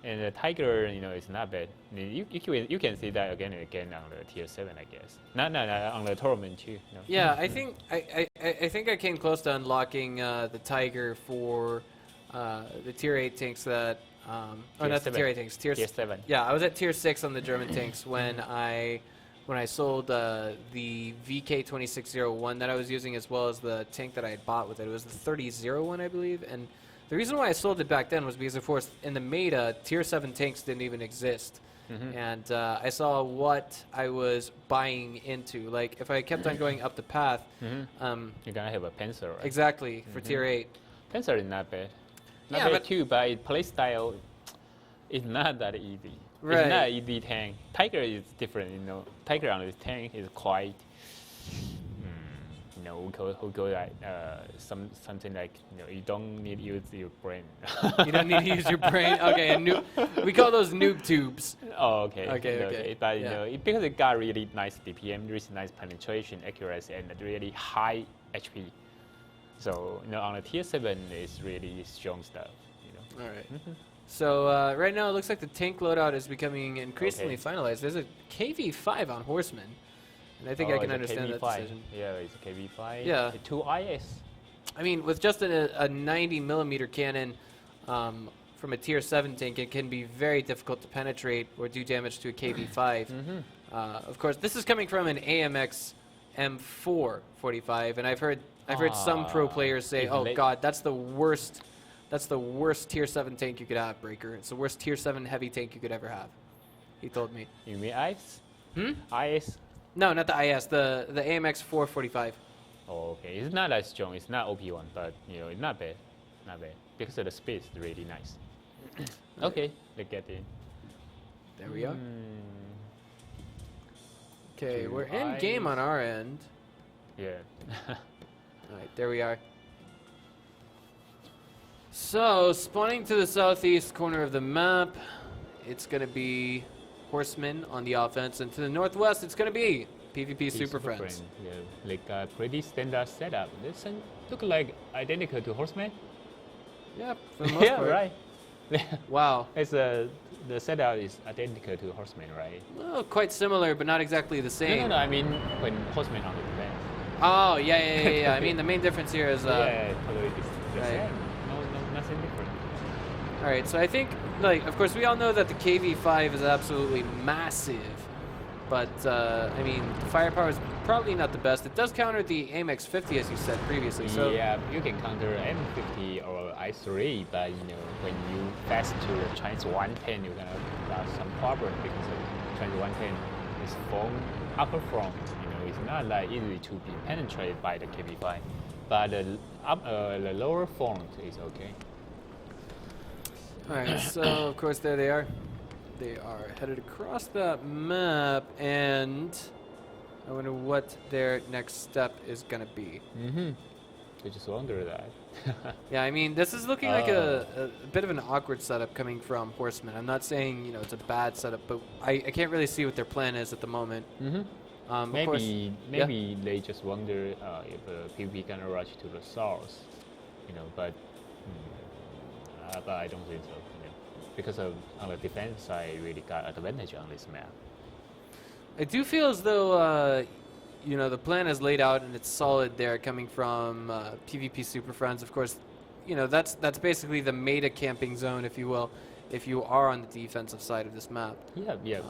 [SPEAKER 2] And the Tiger, you know, is not bad. I mean, you can see that again and again on the tier 7, I guess. Not on the tournament too. No.
[SPEAKER 1] Yeah, I think I came close to unlocking the Tiger for the tier 8 tanks that. Oh, not the tier 8 tanks. Tier
[SPEAKER 2] 7.
[SPEAKER 1] Yeah, I was at tier 6 on the German tanks when I sold the VK2601 that I was using, as well as the tank that I had bought with it. It was the 3001, I believe, and. The reason why I sold it back then was because, of course, in the meta, tier 7 tanks didn't even exist. And I saw what I was buying into. Like, if I kept on going up the path...
[SPEAKER 2] You're going to have a Panzer, right?
[SPEAKER 1] Exactly, for tier 8.
[SPEAKER 2] Panzer is not bad. Not bad too, but its playstyle is not that easy.
[SPEAKER 1] Right.
[SPEAKER 2] It's not an easy tank. Tiger is different, you know. Tiger on this tank is quite... You know, who go like something like, you know, you don't need to use your brain.
[SPEAKER 1] You don't need to use your brain. Okay, we call those noob tubes.
[SPEAKER 2] Oh, okay.
[SPEAKER 1] Okay.
[SPEAKER 2] But you know, because it got really nice DPM, really nice penetration, accuracy, and really high HP. So you know, on the tier 7, it's really strong stuff. You know.
[SPEAKER 1] All right. So right now, it looks like the tank loadout is becoming increasingly finalized. There's a KV5 on Horseman. And I think I can understand that decision.
[SPEAKER 2] Yeah, it's a KV5.
[SPEAKER 1] Yeah.
[SPEAKER 2] 2 IS.
[SPEAKER 1] I mean, with just a 90mm cannon from a tier 7 tank, it can be very difficult to penetrate or do damage to a KV5. Of course, this is coming from an AMX M445, and I've heard some pro players say, "Oh God, that's the worst tier 7 tank you could have, Breaker. It's the worst tier 7 heavy tank you could ever have." He told me.
[SPEAKER 2] You mean IS? IS?
[SPEAKER 1] No, not the IS, the AMX 445.
[SPEAKER 2] Oh, okay. It's not that strong. It's not OP1, but you know, it's not bad. Not bad. Because of the space is really nice. Okay, let's get in.
[SPEAKER 1] There we are. Okay, we're in game on our end.
[SPEAKER 2] Yeah.
[SPEAKER 1] Alright, there we are. So, spawning to the southeast corner of the map, it's going to be Horsemen on the offense, and to the northwest, it's going to be PvP Super Friends.
[SPEAKER 2] Yeah, like a pretty standard setup. This look like identical to Horsemen.
[SPEAKER 1] Yeah, for the most part.
[SPEAKER 2] Right.
[SPEAKER 1] Wow.
[SPEAKER 2] It's the setup is identical to Horsemen, right?
[SPEAKER 1] Well, quite similar, but not exactly the same.
[SPEAKER 2] No, I mean when Horsemen on the defense.
[SPEAKER 1] Oh, yeah. I mean, the main difference here is...
[SPEAKER 2] yeah, totally the same. No, nothing different.
[SPEAKER 1] All right, so I think, like, of course, we all know that the KV5 is absolutely massive, but, I mean, the firepower is probably not the best. It does counter the AMX 50, as you said previously. So
[SPEAKER 2] yeah, you can counter M50 or I3, but, you know, when you pass to the Chinese 110, you're going to have some problem because the Chinese 110 is from upper front. You know, it's not that easy to be penetrated by the KV5, but the lower front is okay.
[SPEAKER 1] All right, so of course there they are. They are headed across that map, and I wonder what their next step is going to be.
[SPEAKER 2] I just wonder that.
[SPEAKER 1] Yeah, I mean, this is looking like a bit of an awkward setup coming from Horsemen. I'm not saying, you know, it's a bad setup, but I can't really see what their plan is at the moment.
[SPEAKER 2] Maybe they just wonder if PvP gonna rush to the source, you know, but I don't think so, you know, because on the defense side, really got advantage on this map.
[SPEAKER 1] I do feel as though, you know, the plan is laid out and it's solid there coming from PvP Super Friends. Of course, you know, that's basically the meta camping zone, if you will, if you are on the defensive side of this map.
[SPEAKER 2] Yeah.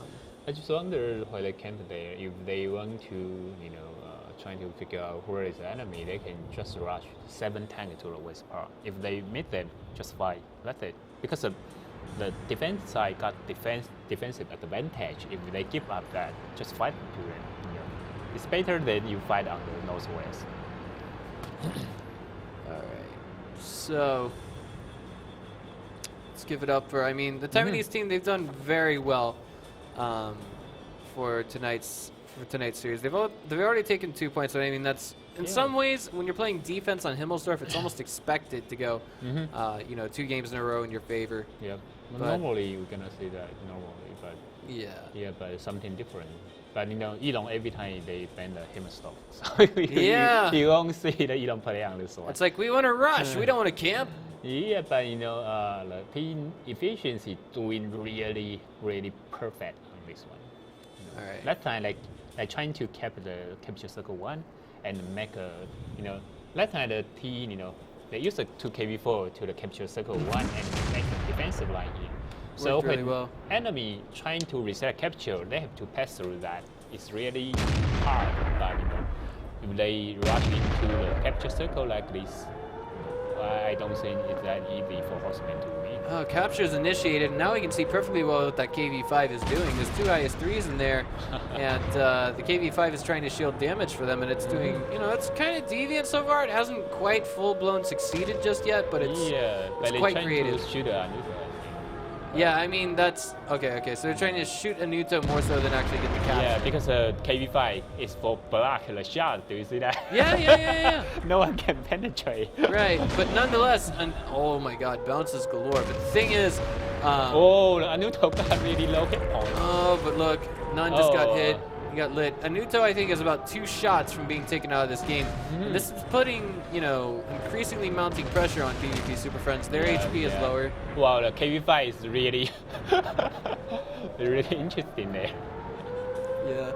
[SPEAKER 2] I just wonder why they camp there. If they want to, you know, trying to figure out where is the enemy, they can just rush 7 tanks to the west part. If they meet them, just fight. That's it. Because the defense side got defensive advantage. If they give up that, just fight to them. You know. It's better than you fight on the northwest.
[SPEAKER 1] All right. So let's give it up for. I mean, the Taiwanese team, they've done very well for tonight's series. They've already taken 2 points. So I mean, that's in some ways when you're playing defense on Himmelsdorf, it's almost expected to go, you know, 2 games in a row in your favor.
[SPEAKER 2] Yeah. Well, normally we're gonna say that normally, but but it's something different. But you know, Elon every time they ban the Himmelsdorf, so you won't see the Elon play on this one.
[SPEAKER 1] It's like we want to rush, we don't want to camp.
[SPEAKER 2] Yeah, but you know, the team efficiency doing really perfect on this one. You know,
[SPEAKER 1] all right.
[SPEAKER 2] Last time, like trying to capture circle 1 and make a, you know, last time the team, you know, they used a 2 KV4 to the capture circle 1 and make a defensive line here. So
[SPEAKER 1] really
[SPEAKER 2] when enemy trying to reset capture, they have to pass through that. It's really hard, but you know, if they rush into the capture circle like this, I don't think it's that easy for Horsemen to win.
[SPEAKER 1] Oh, capture is initiated. Now we can see perfectly well what that KV5 is doing. There's 2 IS-3s in there, and the KV5 is trying to shield damage for them, and it's doing, you know, it's kind of deviant so far. It hasn't quite full-blown succeeded just yet, but it's, it's quite creative.
[SPEAKER 2] To shoot a
[SPEAKER 1] yeah, I mean, that's... Okay, so they're trying to shoot a Nuto more so than actually get the capture.
[SPEAKER 2] Yeah, because KV5 is for block the shot. Do you see that?
[SPEAKER 1] Yeah.
[SPEAKER 2] No one can penetrate.
[SPEAKER 1] Right, but nonetheless, oh my god, bounces galore. But the thing is...
[SPEAKER 2] the Nuto got really low hit point.
[SPEAKER 1] Oh, but look, Nun just got hit. He got lit. Anuto, I think, is about 2 shots from being taken out of this game. And this is putting, you know, increasingly mounting pressure on PvP Super Friends. Their HP is lower.
[SPEAKER 2] Wow, the KV5 is really, really interesting there.
[SPEAKER 1] Yeah.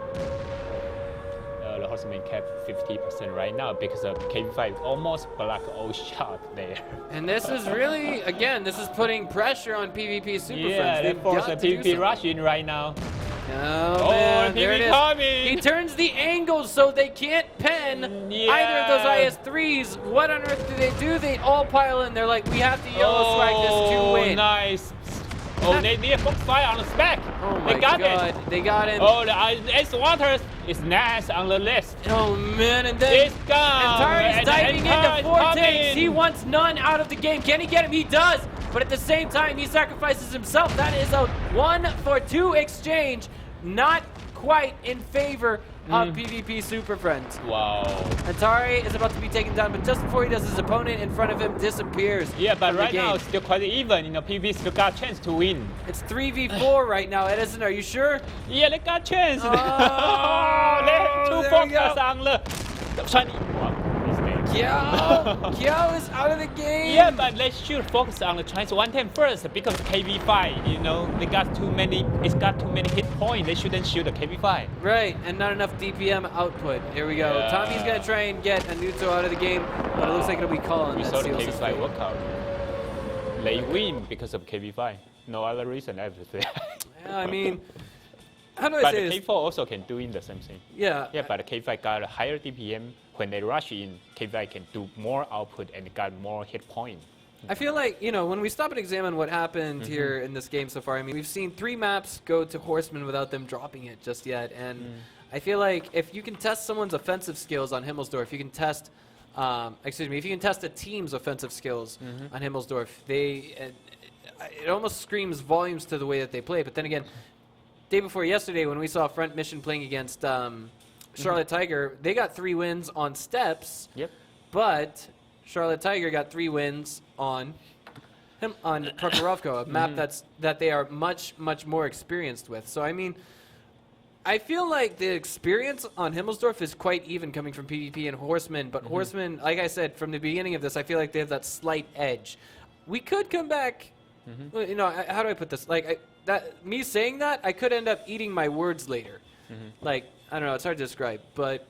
[SPEAKER 2] The Horseman kept 50% right now because of KV5 almost blocked all shot there.
[SPEAKER 1] And this is really, again, this is putting pressure on PvP Super Friends.
[SPEAKER 2] Yeah, they force the PvP rush in right now.
[SPEAKER 1] Oh, man, there it is.
[SPEAKER 2] Coming.
[SPEAKER 1] He turns the angles so they can't pen either of those IS-3s. What on earth do they do? They all pile in. They're like, we have to yellow swag this to win.
[SPEAKER 2] Nice. Oh, they need a fox fire on the spec.
[SPEAKER 1] Oh my god, they got him.
[SPEAKER 2] Oh, the Ice Waters is nice on the list.
[SPEAKER 1] Oh man, and then
[SPEAKER 2] it's gone.
[SPEAKER 1] Antari's diving into 4 tanks. He wants none out of the game. Can he get him? He does. But at the same time, he sacrifices himself. That is a 1-for-2 exchange. Not quite in favor of PvP Super Friends.
[SPEAKER 2] Wow.
[SPEAKER 1] Antari is about to be taken down, but just before he does, his opponent in front of him disappears.
[SPEAKER 2] Yeah, but right now it's still quite even. You know, PvP still got a chance to win.
[SPEAKER 1] It's 3v4 right now. Edison, are you sure?
[SPEAKER 2] Yeah, they got a chance.
[SPEAKER 1] Oh,
[SPEAKER 2] they have 2 focus on the Chinese.
[SPEAKER 1] Kiao is out of the game.
[SPEAKER 2] Yeah, but they should focus on the Chinese 110 first because KV5, you know, it's got too many hit points. They shouldn't shoot the KV5.
[SPEAKER 1] Right, and not enough DPM output. Here we go. Tommy's gonna try and get Anuto out of the game, but it looks like it'll be Colin.
[SPEAKER 2] We saw the KV5 workout. They win because of KV5. No other reason, I have to say.
[SPEAKER 1] Yeah, I mean, how do I say this?
[SPEAKER 2] But the K4 also can do the same thing.
[SPEAKER 1] Yeah.
[SPEAKER 2] Yeah, but the K5 got a higher DPM. When they rush in, K5 can do more output and got more hit point.
[SPEAKER 1] I feel like, you know, when we stop and examine what happened here in this game so far, I mean, we've seen 3 maps go to Horsemen without them dropping it just yet. And I feel like if you can test someone's offensive skills on Himmelsdorf, you can test, if you can test a team's offensive skills on Himmelsdorf, it almost screams volumes to the way that they play. But then again, day before yesterday when we saw Front Mission playing against Charlotte Tiger, they got 3 wins on steps.
[SPEAKER 2] Yep.
[SPEAKER 1] But Charlotte Tiger got 3 wins on Prokhorovka, a map that they are much more experienced with. So I mean, I feel like the experience on Himmelsdorf is quite even coming from PvP and Horsemen, but Horsemen, like I said from the beginning of this, I feel like they have that slight edge. We could come back. You know, how do I put this? Like me saying that, I could end up eating my words later. Like, I don't know, it's hard to describe. But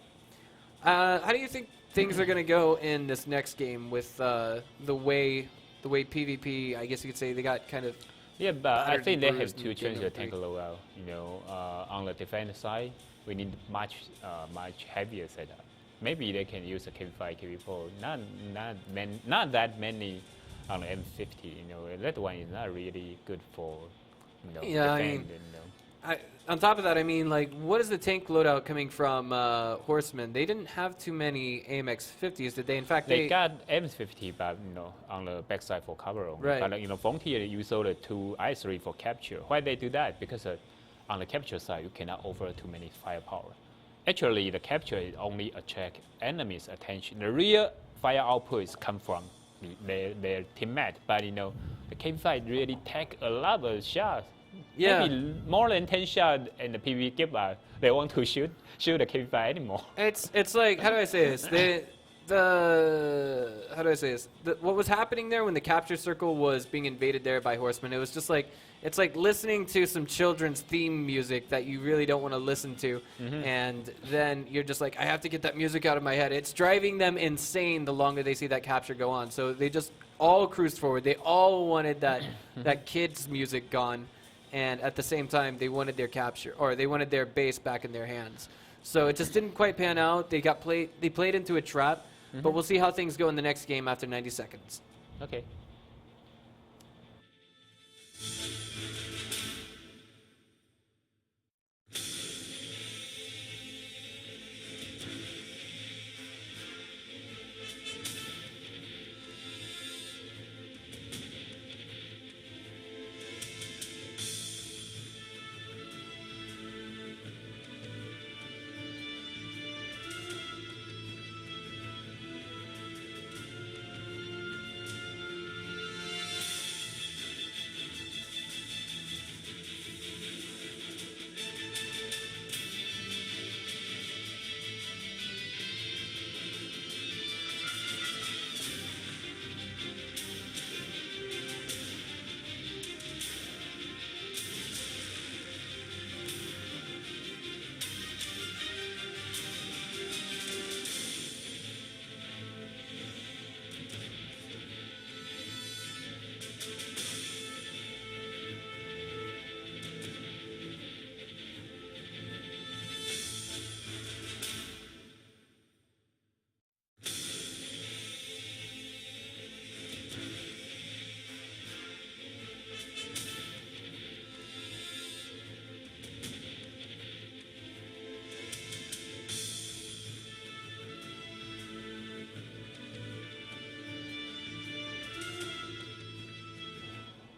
[SPEAKER 1] how do you think things are going to go in this next game with the way PvP, I guess you could say, they got kind of...
[SPEAKER 2] Yeah, but I think they have to change the tank loadout. You know, on the defense side, we need much heavier setup. Maybe they can use a KV5, KV4. Not that many on the M50. You know, that one is not really good for defend.
[SPEAKER 1] I mean, on top of that, I mean, like, what is the tank loadout coming from Horsemen? They didn't have too many AMX 50s, did they? In fact,
[SPEAKER 2] they got M50, but on the backside for cover only.
[SPEAKER 1] Right.
[SPEAKER 2] But Frontier use all the 2 I3 for capture. Why they do that? Because on the capture side, you cannot offer too many firepower. Actually, the capture is only attract enemies' attention. The real fire outputs come from their teammate. But the KV5 really take a lot of shots.
[SPEAKER 1] Yeah.
[SPEAKER 2] Maybe more than 10 shots in the PvP give up. They want to shoot the KV5 anymore.
[SPEAKER 1] It's like, how do I say this? How do I say this? What was happening there when the capture circle was being invaded there by Horsemen, it was just like, it's like listening to some children's theme music that you really don't want to listen to, and then you're just like, I have to get that music out of my head. It's driving them insane the longer they see that capture go on. So they just all cruised forward. They all wanted that kids' music gone. And at the same time, they wanted their capture, or they wanted their base back in their hands. So it just didn't quite pan out. They played into a trap, but we'll see how things go in the next game after 90 seconds.
[SPEAKER 2] Okay.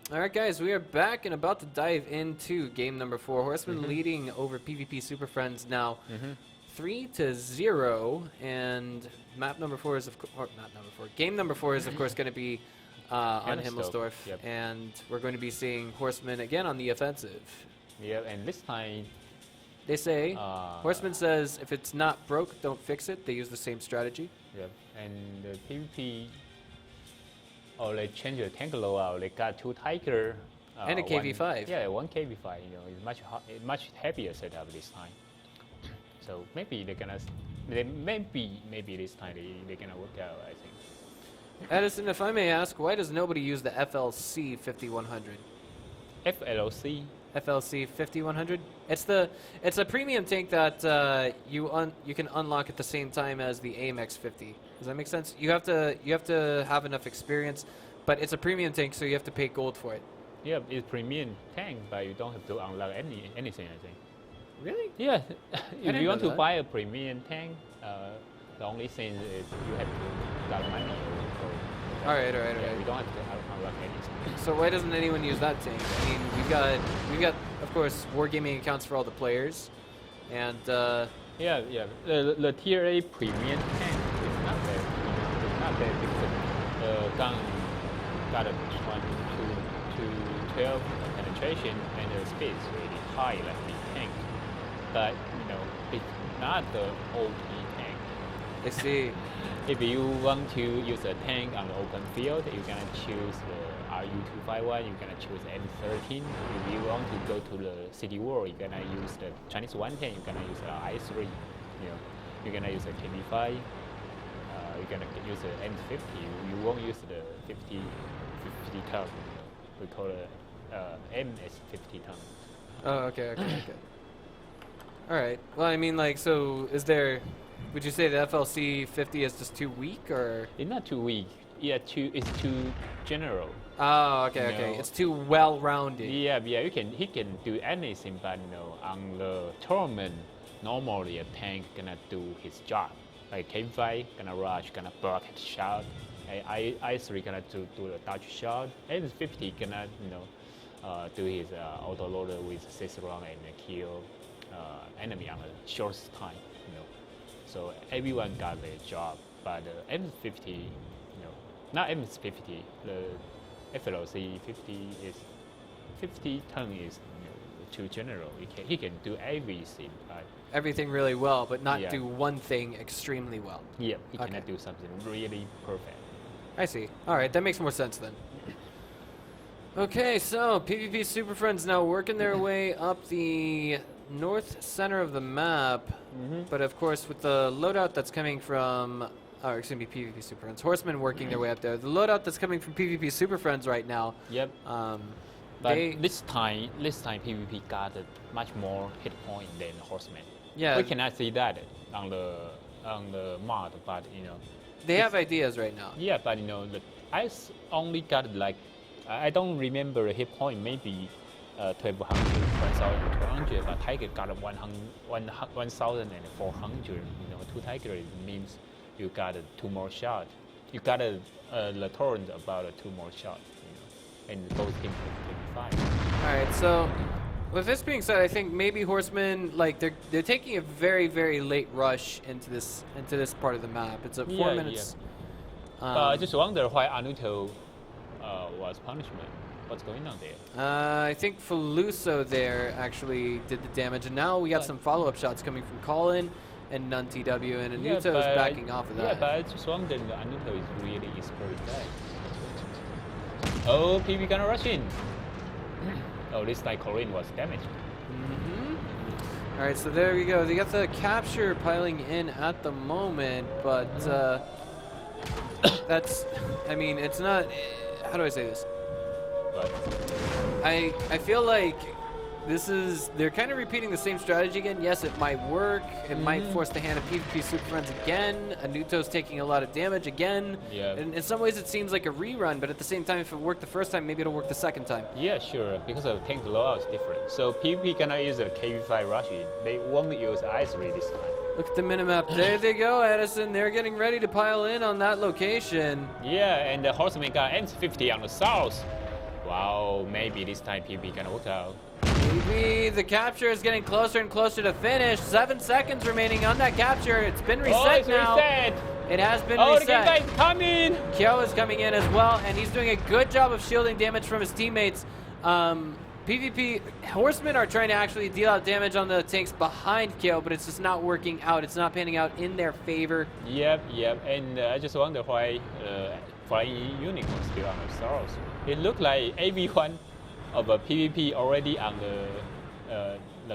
[SPEAKER 1] All right, guys, we are back and about to dive into game number 4. Horsemen leading over PvP Super Friends now 3-0, and map number 4 is game number 4 is of course going to be on Himmelsdorf, and we're going to be seeing Horsemen again on the offensive.
[SPEAKER 2] Yeah, and this time
[SPEAKER 1] they say Horsemen says if it's not broke, don't fix it. They use the same strategy.
[SPEAKER 2] Yeah, and the PvP. Or they change the tank loadout. They got 2 Tiger
[SPEAKER 1] and a KV5.
[SPEAKER 2] Yeah, 1 KV5. It's much heavier setup this time. So maybe they're gonna. Maybe this time they're gonna work out. I think.
[SPEAKER 1] Edison, if I may ask, why does nobody use the FLC 5100?
[SPEAKER 2] FLC.
[SPEAKER 1] FLC 5100. It's a premium tank that you can unlock at the same time as the AMX 50. Does that make sense? You have to have enough experience, but it's a premium tank, so you have to pay gold for it.
[SPEAKER 2] Yeah, it's premium tank, but you don't have to unlock anything. I think.
[SPEAKER 1] Really?
[SPEAKER 2] Yeah. If you want to buy a premium tank, the only thing is you have to got money for
[SPEAKER 1] All right.
[SPEAKER 2] We don't have to unlock anything.
[SPEAKER 1] So why doesn't anyone use that tank? I mean, we've got of course wargaming accounts for all the players, and
[SPEAKER 2] yeah. The tier A premium tank is not that difficult. The gun got a 12 penetration and the speed is really high, like the tank. But it's not the OP tank.
[SPEAKER 1] I see.
[SPEAKER 2] If you want to use a tank on the open field, you're gonna choose the RU-251. You're gonna choose the M13. If you want to go to the city war, you're gonna use the Chinese 110. You're gonna use the I3. You're gonna use the KB5. You're gonna use the M50. You won't use the 50 ton. We call it MS50 ton.
[SPEAKER 1] Oh, okay. All right. Well, I mean, like, so is there? Would you say the FLC 50 is just too weak, or?
[SPEAKER 2] It's not too weak. Yeah, it's too general.
[SPEAKER 1] Oh, okay. It's too well-rounded.
[SPEAKER 2] Yeah. He can do anything, but on the tournament, normally a tank gonna do his job. Like KB5 gonna rush, gonna block his shot. I3 gonna do the dodge shot. M50 gonna do his auto loader with 6 round and kill enemy on a short time. So everyone got their job, but M50, not M50, the FLC 50 ton is too general. He can do everything, but
[SPEAKER 1] everything really well, but not do one thing extremely well.
[SPEAKER 2] Yeah, he cannot do something really perfect.
[SPEAKER 1] I see. All right, that makes more sense then. Okay, so PvP Super Friends now working their way up the north center of the map, but of course with the loadout that's coming from, it's going to be PvP Super Friends. Horsemen working their way up there. The loadout that's coming from PvP Super Friends right now.
[SPEAKER 2] Yep. But this time PvP got a much more hit point than Horsemen.
[SPEAKER 1] Yeah.
[SPEAKER 2] We cannot see that on the mod, but
[SPEAKER 1] they have ideas right now.
[SPEAKER 2] Yeah, but I only got like, I don't remember a hit point, maybe 1200, 1200, but Tiger got 1,400. 2 Tiger means you got 2 more shots. You got the turn about 2 more shots, and both teams can be fine.
[SPEAKER 1] All right, so with this being said, I think maybe Horsemen, like they're taking a very, very late rush into this part of the map. It's 4 minutes.
[SPEAKER 2] Yeah. I just wonder why Anuto was punishment. What's going on there?
[SPEAKER 1] I think Faluso there actually did the damage, and now we got some follow-up shots coming from Colin and Nun TW, and Anuto is backing off of that.
[SPEAKER 2] Yeah, but I just wonder Anuto is really very bad. Oh, PB gonna rush in. Oh, this time Corinne was damaged.
[SPEAKER 1] All right, so there we go. They got the capture piling in at the moment, but that's, I mean, it's not, how do I say this? I feel like they're kind of repeating the same strategy again. Yes, it might work. It might force the hand of PvP Super Friends again. Anuto's taking a lot of damage again.
[SPEAKER 2] Yeah.
[SPEAKER 1] And in some ways it seems like a rerun, but at the same time, if it worked the first time, maybe it'll work the second time.
[SPEAKER 2] Yeah, sure, because the tank loadout is different. So PvP cannot use a KB5 rush. They won't use I3 this time.
[SPEAKER 1] Look at the minimap. There they go, Edison. They're getting ready to pile in on that location.
[SPEAKER 2] Yeah, and the Horseman got M50 on the south. Wow, maybe this time PvP gonna work out.
[SPEAKER 1] Maybe the capture is getting closer and closer to finish. 7 seconds remaining on that capture. It's been reset now.
[SPEAKER 2] Reset.
[SPEAKER 1] It has been
[SPEAKER 2] reset.
[SPEAKER 1] The
[SPEAKER 2] game guy's coming.
[SPEAKER 1] Kyo is coming in as well, and he's doing a good job of shielding damage from his teammates. PvP Horsemen are trying to actually deal out damage on the tanks behind Kyo, but it's just not working out. It's not panning out in their favor.
[SPEAKER 2] Yep. And I just wonder why Flying Unicorn still on the stars. It looked like everyone of a PvP already on the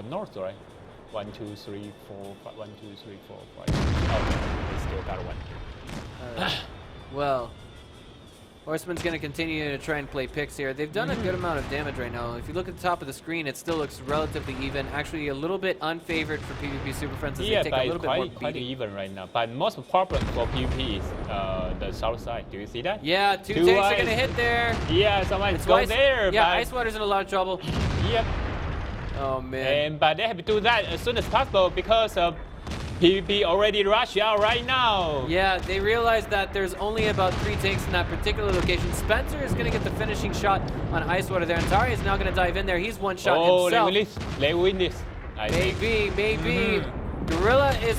[SPEAKER 2] north, right? 1, 2, 3, 4, 5. 1, 2, 3, 4, 5. Oh, they still got one.
[SPEAKER 1] Well, Horseman's going to continue to try and play picks here. They've done a good amount of damage right now. If you look at the top of the screen, it still looks relatively even. Actually, a little bit unfavored for PvP Super Friends as they take a little bit more beating.
[SPEAKER 2] Quite even right now. But most problem for PvP is the south side. Do you see that?
[SPEAKER 1] Yeah, two tanks are going to hit there.
[SPEAKER 2] Yeah, someone's go there.
[SPEAKER 1] Yeah, Ice Water's in a lot of trouble.
[SPEAKER 2] Yep.
[SPEAKER 1] Oh, man.
[SPEAKER 2] But they have to do that as soon as possible because PvP already rush out right now.
[SPEAKER 1] Yeah, they realize that there's only about 3 tanks in that particular location. Spencer is going to get the finishing shot on Icewater there. And Tari is now going to dive in there. He's one shot himself.
[SPEAKER 2] They win this.
[SPEAKER 1] Maybe. Gorilla is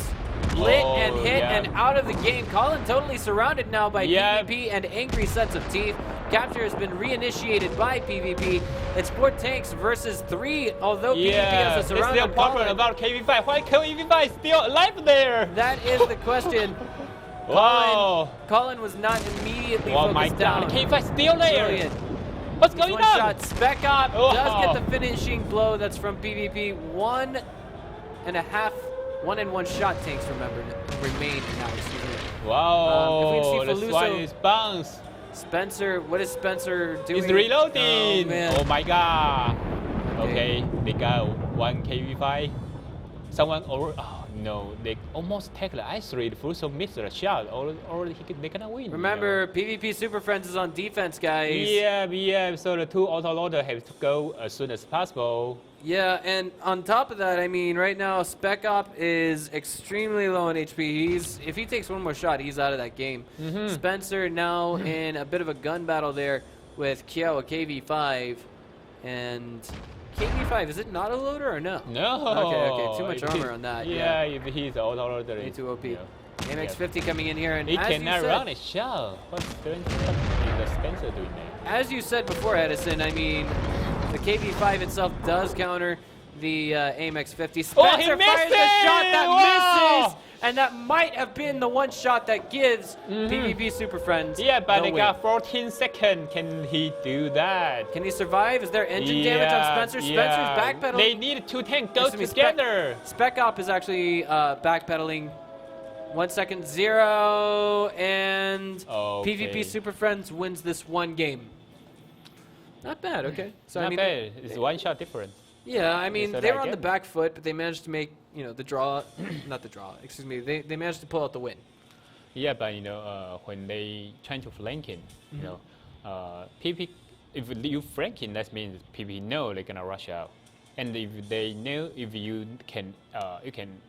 [SPEAKER 1] lit and hit and out of the game. Colin totally surrounded now by PvP and angry sets of teeth. Capture has been reinitiated by PvP. It's 4 tanks versus 3, although PvP has a surround on
[SPEAKER 2] Colin. It's still problem about KV5. Why KV5 is still alive there?
[SPEAKER 1] That is the question. Colin was not immediately focused down.
[SPEAKER 2] KV5 still there.
[SPEAKER 1] Brilliant.
[SPEAKER 2] What's going on?
[SPEAKER 1] Shot. Spec Op does get the finishing blow. That's from PvP. 1 and 1 shot tanks, remain now.
[SPEAKER 2] Wow, the one is bounced.
[SPEAKER 1] Spencer, what is Spencer doing?
[SPEAKER 2] He's reloading. Oh my god.
[SPEAKER 1] Okay,
[SPEAKER 2] they got 1 KV5. Someone over. Oh no, they almost take the ice raid. Fluso missed the shot. Already they're gonna win.
[SPEAKER 1] Remember, PvP Super Friends is on defense, guys.
[SPEAKER 2] Yeah. So the 2 autoloader have to go as soon as possible.
[SPEAKER 1] Yeah, and on top of that, I mean, right now, Spec Op is extremely low on HP. If he takes one more shot, he's out of that game. Spencer now in a bit of a gun battle there with Kyo, KV5. And KV5, is it not a loader or no?
[SPEAKER 2] No.
[SPEAKER 1] Okay, too much armor on that.
[SPEAKER 2] Yeah, if he's autoloader.
[SPEAKER 1] Day2 OP. MX50 coming in here, and
[SPEAKER 2] he cannot run a shot. What's the Spencer doing there?
[SPEAKER 1] As you said before, Edison, I mean, the KV5 itself does counter the AMX50. Spencer fires a shot that misses, and that might have been the one shot that gives PvP Super Friends.
[SPEAKER 2] Yeah, but they got 14 seconds. Can he do that?
[SPEAKER 1] Can he survive? Is there engine damage on Spencer? Spencer's backpedaling.
[SPEAKER 2] They need 2 tanks go together.
[SPEAKER 1] Spec Op is actually backpedaling. 1 second, 0, and PvP Super Friends wins this one game. Not bad, okay. So
[SPEAKER 2] Not bad. It's 1 shot difference.
[SPEAKER 1] Yeah, I mean, they were on the back foot, but they managed to make, the draw, not the draw, excuse me, they managed to pull out the win.
[SPEAKER 2] Yeah, but, when they try to flanking, PvP, if you flanking, that means PvP know they're going to rush out. And if they know, if you can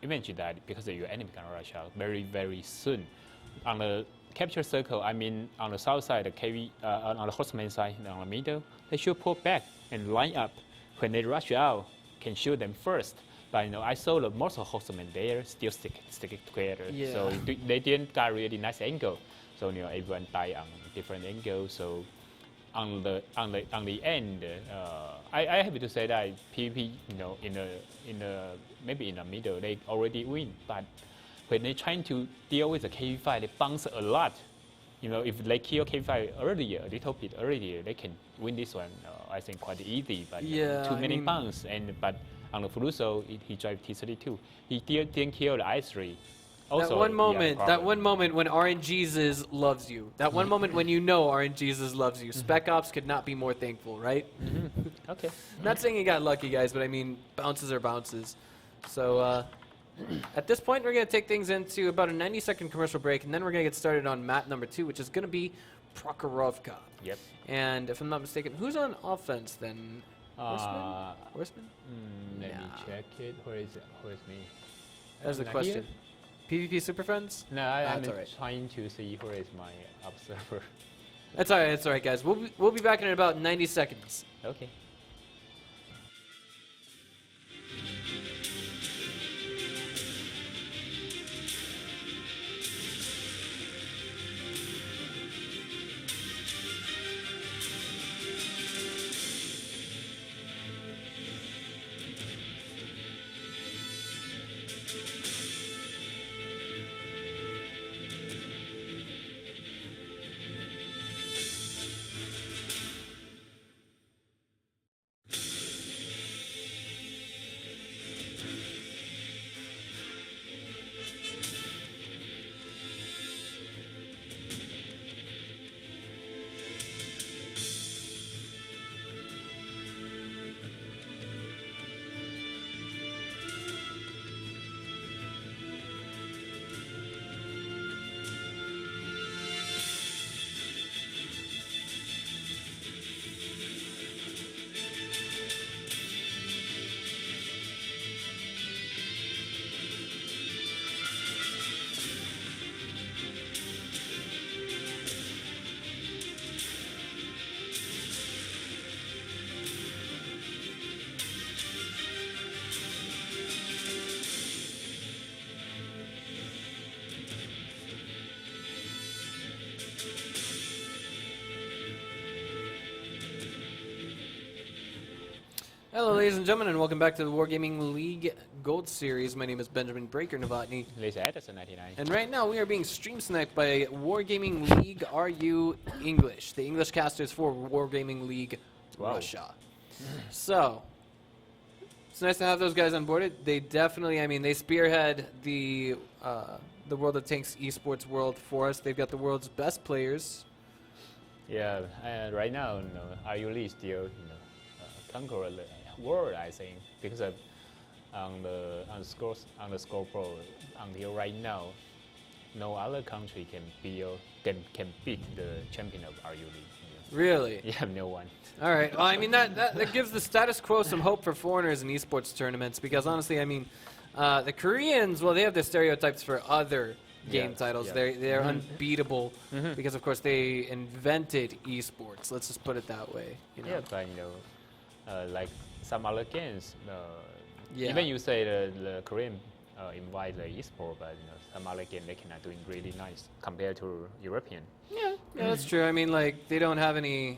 [SPEAKER 2] imagine that because your enemy can rush out very, very soon. On the capture circle, I mean, on the south side, on the horseman side, on the middle, they should pull back and line up. When they rush out, can shoot them first. But I saw the most of horsemen there still sticking together.
[SPEAKER 1] Yeah.
[SPEAKER 2] So they didn't got really nice angle. So everyone died on different angles. So on the end, I have to say that PvP, maybe in the middle, they already win. But when they trying to deal with the KV5, they bounce a lot. If they kill KV5 earlier, a little bit earlier, they can win this one. I think quite easy. But too many bounce. But on the Fluso, he drive T32. He didn't kill the I3. Also,
[SPEAKER 1] that one moment when RNGesus loves you. That one moment when RNGesus loves you. Spec Ops could not be more thankful, right?
[SPEAKER 2] Okay.
[SPEAKER 1] Not saying he got lucky, guys, but I mean, bounces are bounces. So at this point, we're going to take things into about a 90-second commercial break, and then we're going to get started on map number 2, which is going to be Prokhorovka.
[SPEAKER 2] Yep.
[SPEAKER 1] And if I'm not mistaken, who's on offense then? Horseman?
[SPEAKER 2] Let me check it. Where is it? Where's me?
[SPEAKER 1] That's the question. Here? PvP Super Friends?
[SPEAKER 2] No, I'm trying to see where is my observer.
[SPEAKER 1] That's all right. That's all right, guys. We'll be back in about 90 seconds.
[SPEAKER 2] Okay.
[SPEAKER 1] Hello, ladies and gentlemen, and welcome back to the Wargaming League Gold Series. My name is Benjamin Breaker Novotny. And right now we are being stream sniped by Wargaming League RU English, the English casters for Wargaming League Russia. So, it's nice to have those guys on board. They definitely, I mean, they spearhead the World of Tanks esports world for us. They've got the world's best players.
[SPEAKER 2] Yeah, right now, RU League still, conquer the world, I think, because of on the scoreboard until right now, no other country can beat the champion of RU League.
[SPEAKER 1] Really?
[SPEAKER 2] Yeah, no one.
[SPEAKER 1] All right. Well, I mean that gives the status quo some hope for foreigners in esports tournaments, because honestly, I mean, the Koreans, well, they have their stereotypes for other game titles. They're unbeatable because, of course, they invented esports. Let's just put it that way.
[SPEAKER 2] Yeah, but like some other games, even you say the Korean invite the esport, but some other game they cannot doing really nice compared to European.
[SPEAKER 1] Yeah, that's true. I mean, like, they don't have any.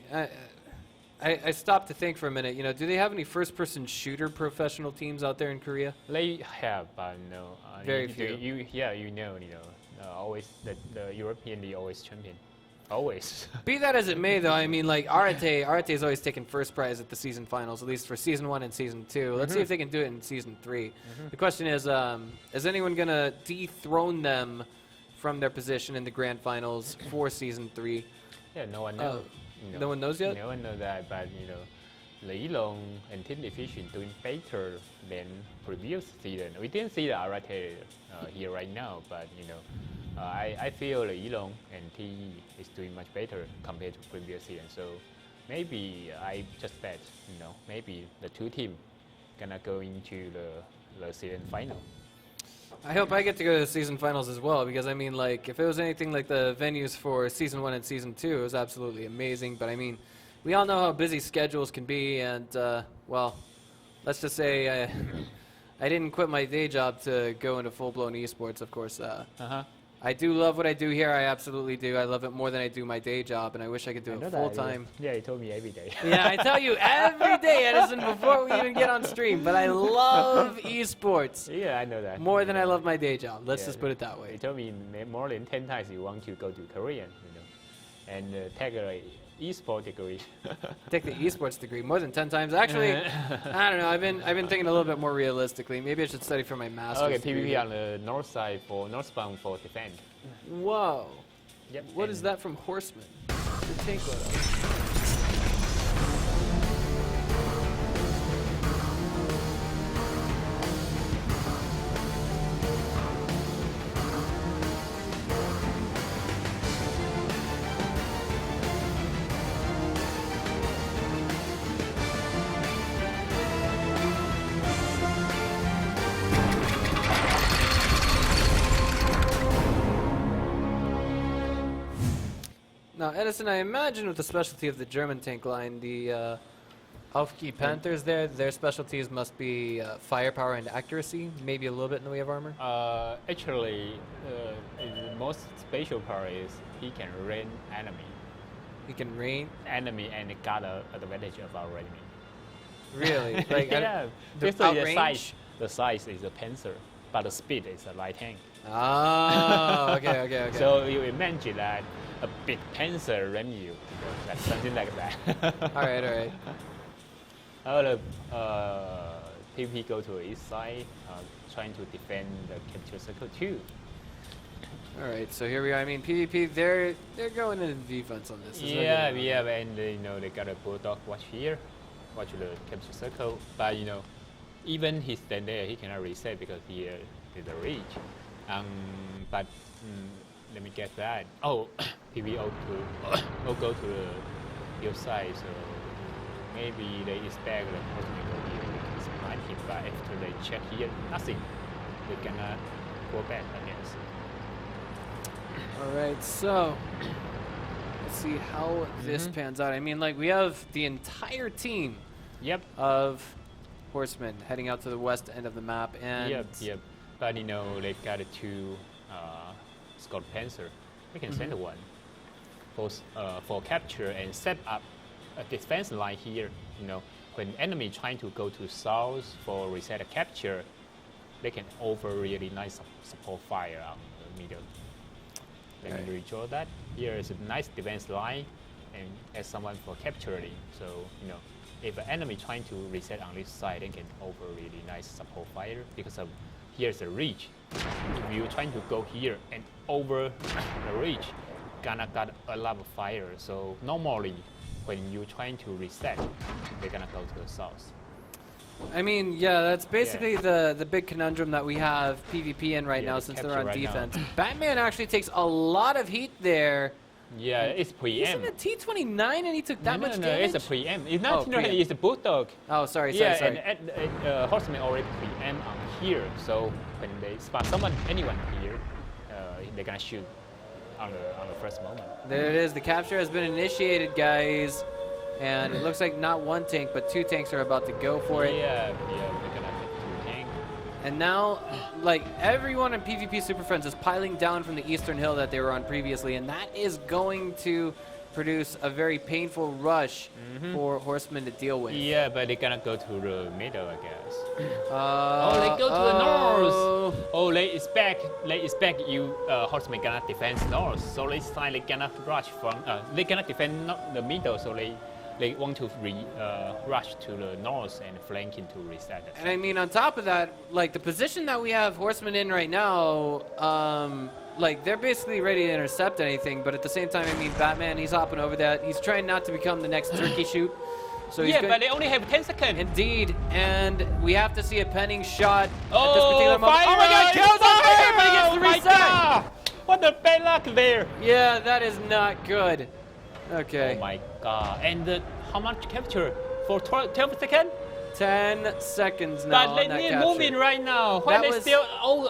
[SPEAKER 1] I stopped to think for a minute. Do they have any first-person shooter professional teams out there in Korea?
[SPEAKER 2] They have, but no.
[SPEAKER 1] Very few.
[SPEAKER 2] Always the European, they always champion. Always.
[SPEAKER 1] Be that as it may, though, I mean, like, Arate is always taking first prize at the season finals, at least for Season 1 and Season 2. Let's see if they can do it in Season 3. The question is anyone going to dethrone them from their position in the grand finals for Season 3?
[SPEAKER 2] Yeah, no one knows.
[SPEAKER 1] No one knows yet?
[SPEAKER 2] No one knows that, but, Lý Long and Team Division doing better than previous season. We didn't see the Arate here right now, but, I feel Lý Long and T is doing much better compared to previous season. So maybe I just bet, maybe the two teams gonna go into the season final.
[SPEAKER 1] I hope I get to go to the season finals as well, because I mean, like, if it was anything like the venues for Season 1 and Season 2, it was absolutely amazing. But I mean, we all know how busy schedules can be, and well, let's just say I didn't quit my day job to go into full-blown esports, of course. I do love what I do here. I absolutely do. I love it more than I do my day job, and I wish I could do it full-time.
[SPEAKER 2] Yeah, you told me every day.
[SPEAKER 1] Yeah, I tell you every day, Edison, before we even get on stream. But I love esports.
[SPEAKER 2] Yeah, I know that.
[SPEAKER 1] More than I love my day job. Let's just put it that way.
[SPEAKER 2] You told me more than 10 times you want to go to Korea, and take an esports degree.
[SPEAKER 1] Take the esports degree more than 10 times. Actually, I don't know. I've been thinking a little bit more realistically. Maybe I should study for my master's.
[SPEAKER 2] Okay, PvP on the north side for northbound for defense.
[SPEAKER 1] Whoa.
[SPEAKER 2] Yep.
[SPEAKER 1] What is that from Horseman? The tank loadout. Now, Edison, I imagine with the specialty of the German tank line, the Aufke Panthers their specialties must be firepower and accuracy, maybe a little bit in the way of armor?
[SPEAKER 2] Actually, the most special part is he can rain enemy.
[SPEAKER 1] He can rain?
[SPEAKER 2] Enemy and got an advantage of our enemy.
[SPEAKER 1] Really? Like,
[SPEAKER 2] yeah. The size is a Panzer, but the speed is a light tank.
[SPEAKER 1] Oh, okay.
[SPEAKER 2] So you imagine that a big Panzer ram you, like something like that.
[SPEAKER 1] All right.
[SPEAKER 2] The PvP go to the east side, trying to defend the capture circle too.
[SPEAKER 1] All right, so here we are. I mean, PvP, they're going into defense on this.
[SPEAKER 2] Yeah, and they got a bulldog watch here, watch the capture circle. But even he stand there, he cannot reset because he is the reach. But let me get that. Oh, PvP all go to the other side, so maybe they expect the Horseman go here because blind him, but after they check here, nothing. They cannot go back, I guess.
[SPEAKER 1] All right, so let's see how this pans out. I mean, like, we have the entire team of Horsemen heading out to the west end of the map, and
[SPEAKER 2] Yep. But they've got two Scott Panzer. We can send one for capture and set up a defense line here. when enemy trying to go to south for reset a capture, they can offer really nice support fire on the middle. Let me redraw that. Here is a nice defense line and add someone for capturing. So, you know, if an enemy trying to reset on this side, they can offer really nice support fire because of here's a reach. If you're trying to go here and over the reach, gonna got a lot of fire. So normally, when you're trying to reset, they're gonna go to the south.
[SPEAKER 1] I mean, yeah, that's basically the big conundrum that we have PvP in right now since they're on defense. Batman actually takes a lot of heat there.
[SPEAKER 2] Yeah, it's pre-M.
[SPEAKER 1] Isn't it T29 and he took that much damage?
[SPEAKER 2] No, it's a pre-M. It's not T29, it's a Bulldog.
[SPEAKER 1] Oh, sorry.
[SPEAKER 2] And Horseman already pre-M on here, so when they spot anyone here, they're gonna shoot on the first moment.
[SPEAKER 1] There it is. The capture has been initiated, guys. And it looks like not one tank, but two tanks are about to go for it.
[SPEAKER 2] Yeah, they're gonna hit two tanks.
[SPEAKER 1] And now, like, everyone in PvP Super Friends is piling down from the eastern hill that they were on previously, and that is going to produce a very painful rush for Horsemen to deal with.
[SPEAKER 2] Yeah, but they're gonna go to the middle, I guess.
[SPEAKER 1] They
[SPEAKER 2] go to the north. Oh, they expect you Horsemen gonna defend north, so they slightly gonna rush from. They gonna defend the middle, so they want to rush to the north and flank into reset.
[SPEAKER 1] And I mean, on top of that, like the position that we have Horsemen in right now, like they're basically ready to intercept anything, but at the same time, I mean, Batman, he's hopping over that. He's trying not to become the next turkey shoot. So he's
[SPEAKER 2] but they only have 10 seconds.
[SPEAKER 1] Indeed, and we have to see a penning shot at this
[SPEAKER 2] Oh,
[SPEAKER 1] particular moment. Oh my God, kills on fire, but he gets the reset.
[SPEAKER 2] God. What a bad luck there.
[SPEAKER 1] Yeah, that is not good. Okay.
[SPEAKER 2] Oh my God. And how much capture? For 12 seconds?
[SPEAKER 1] 10 seconds now.
[SPEAKER 2] But they need moving right now. Why they still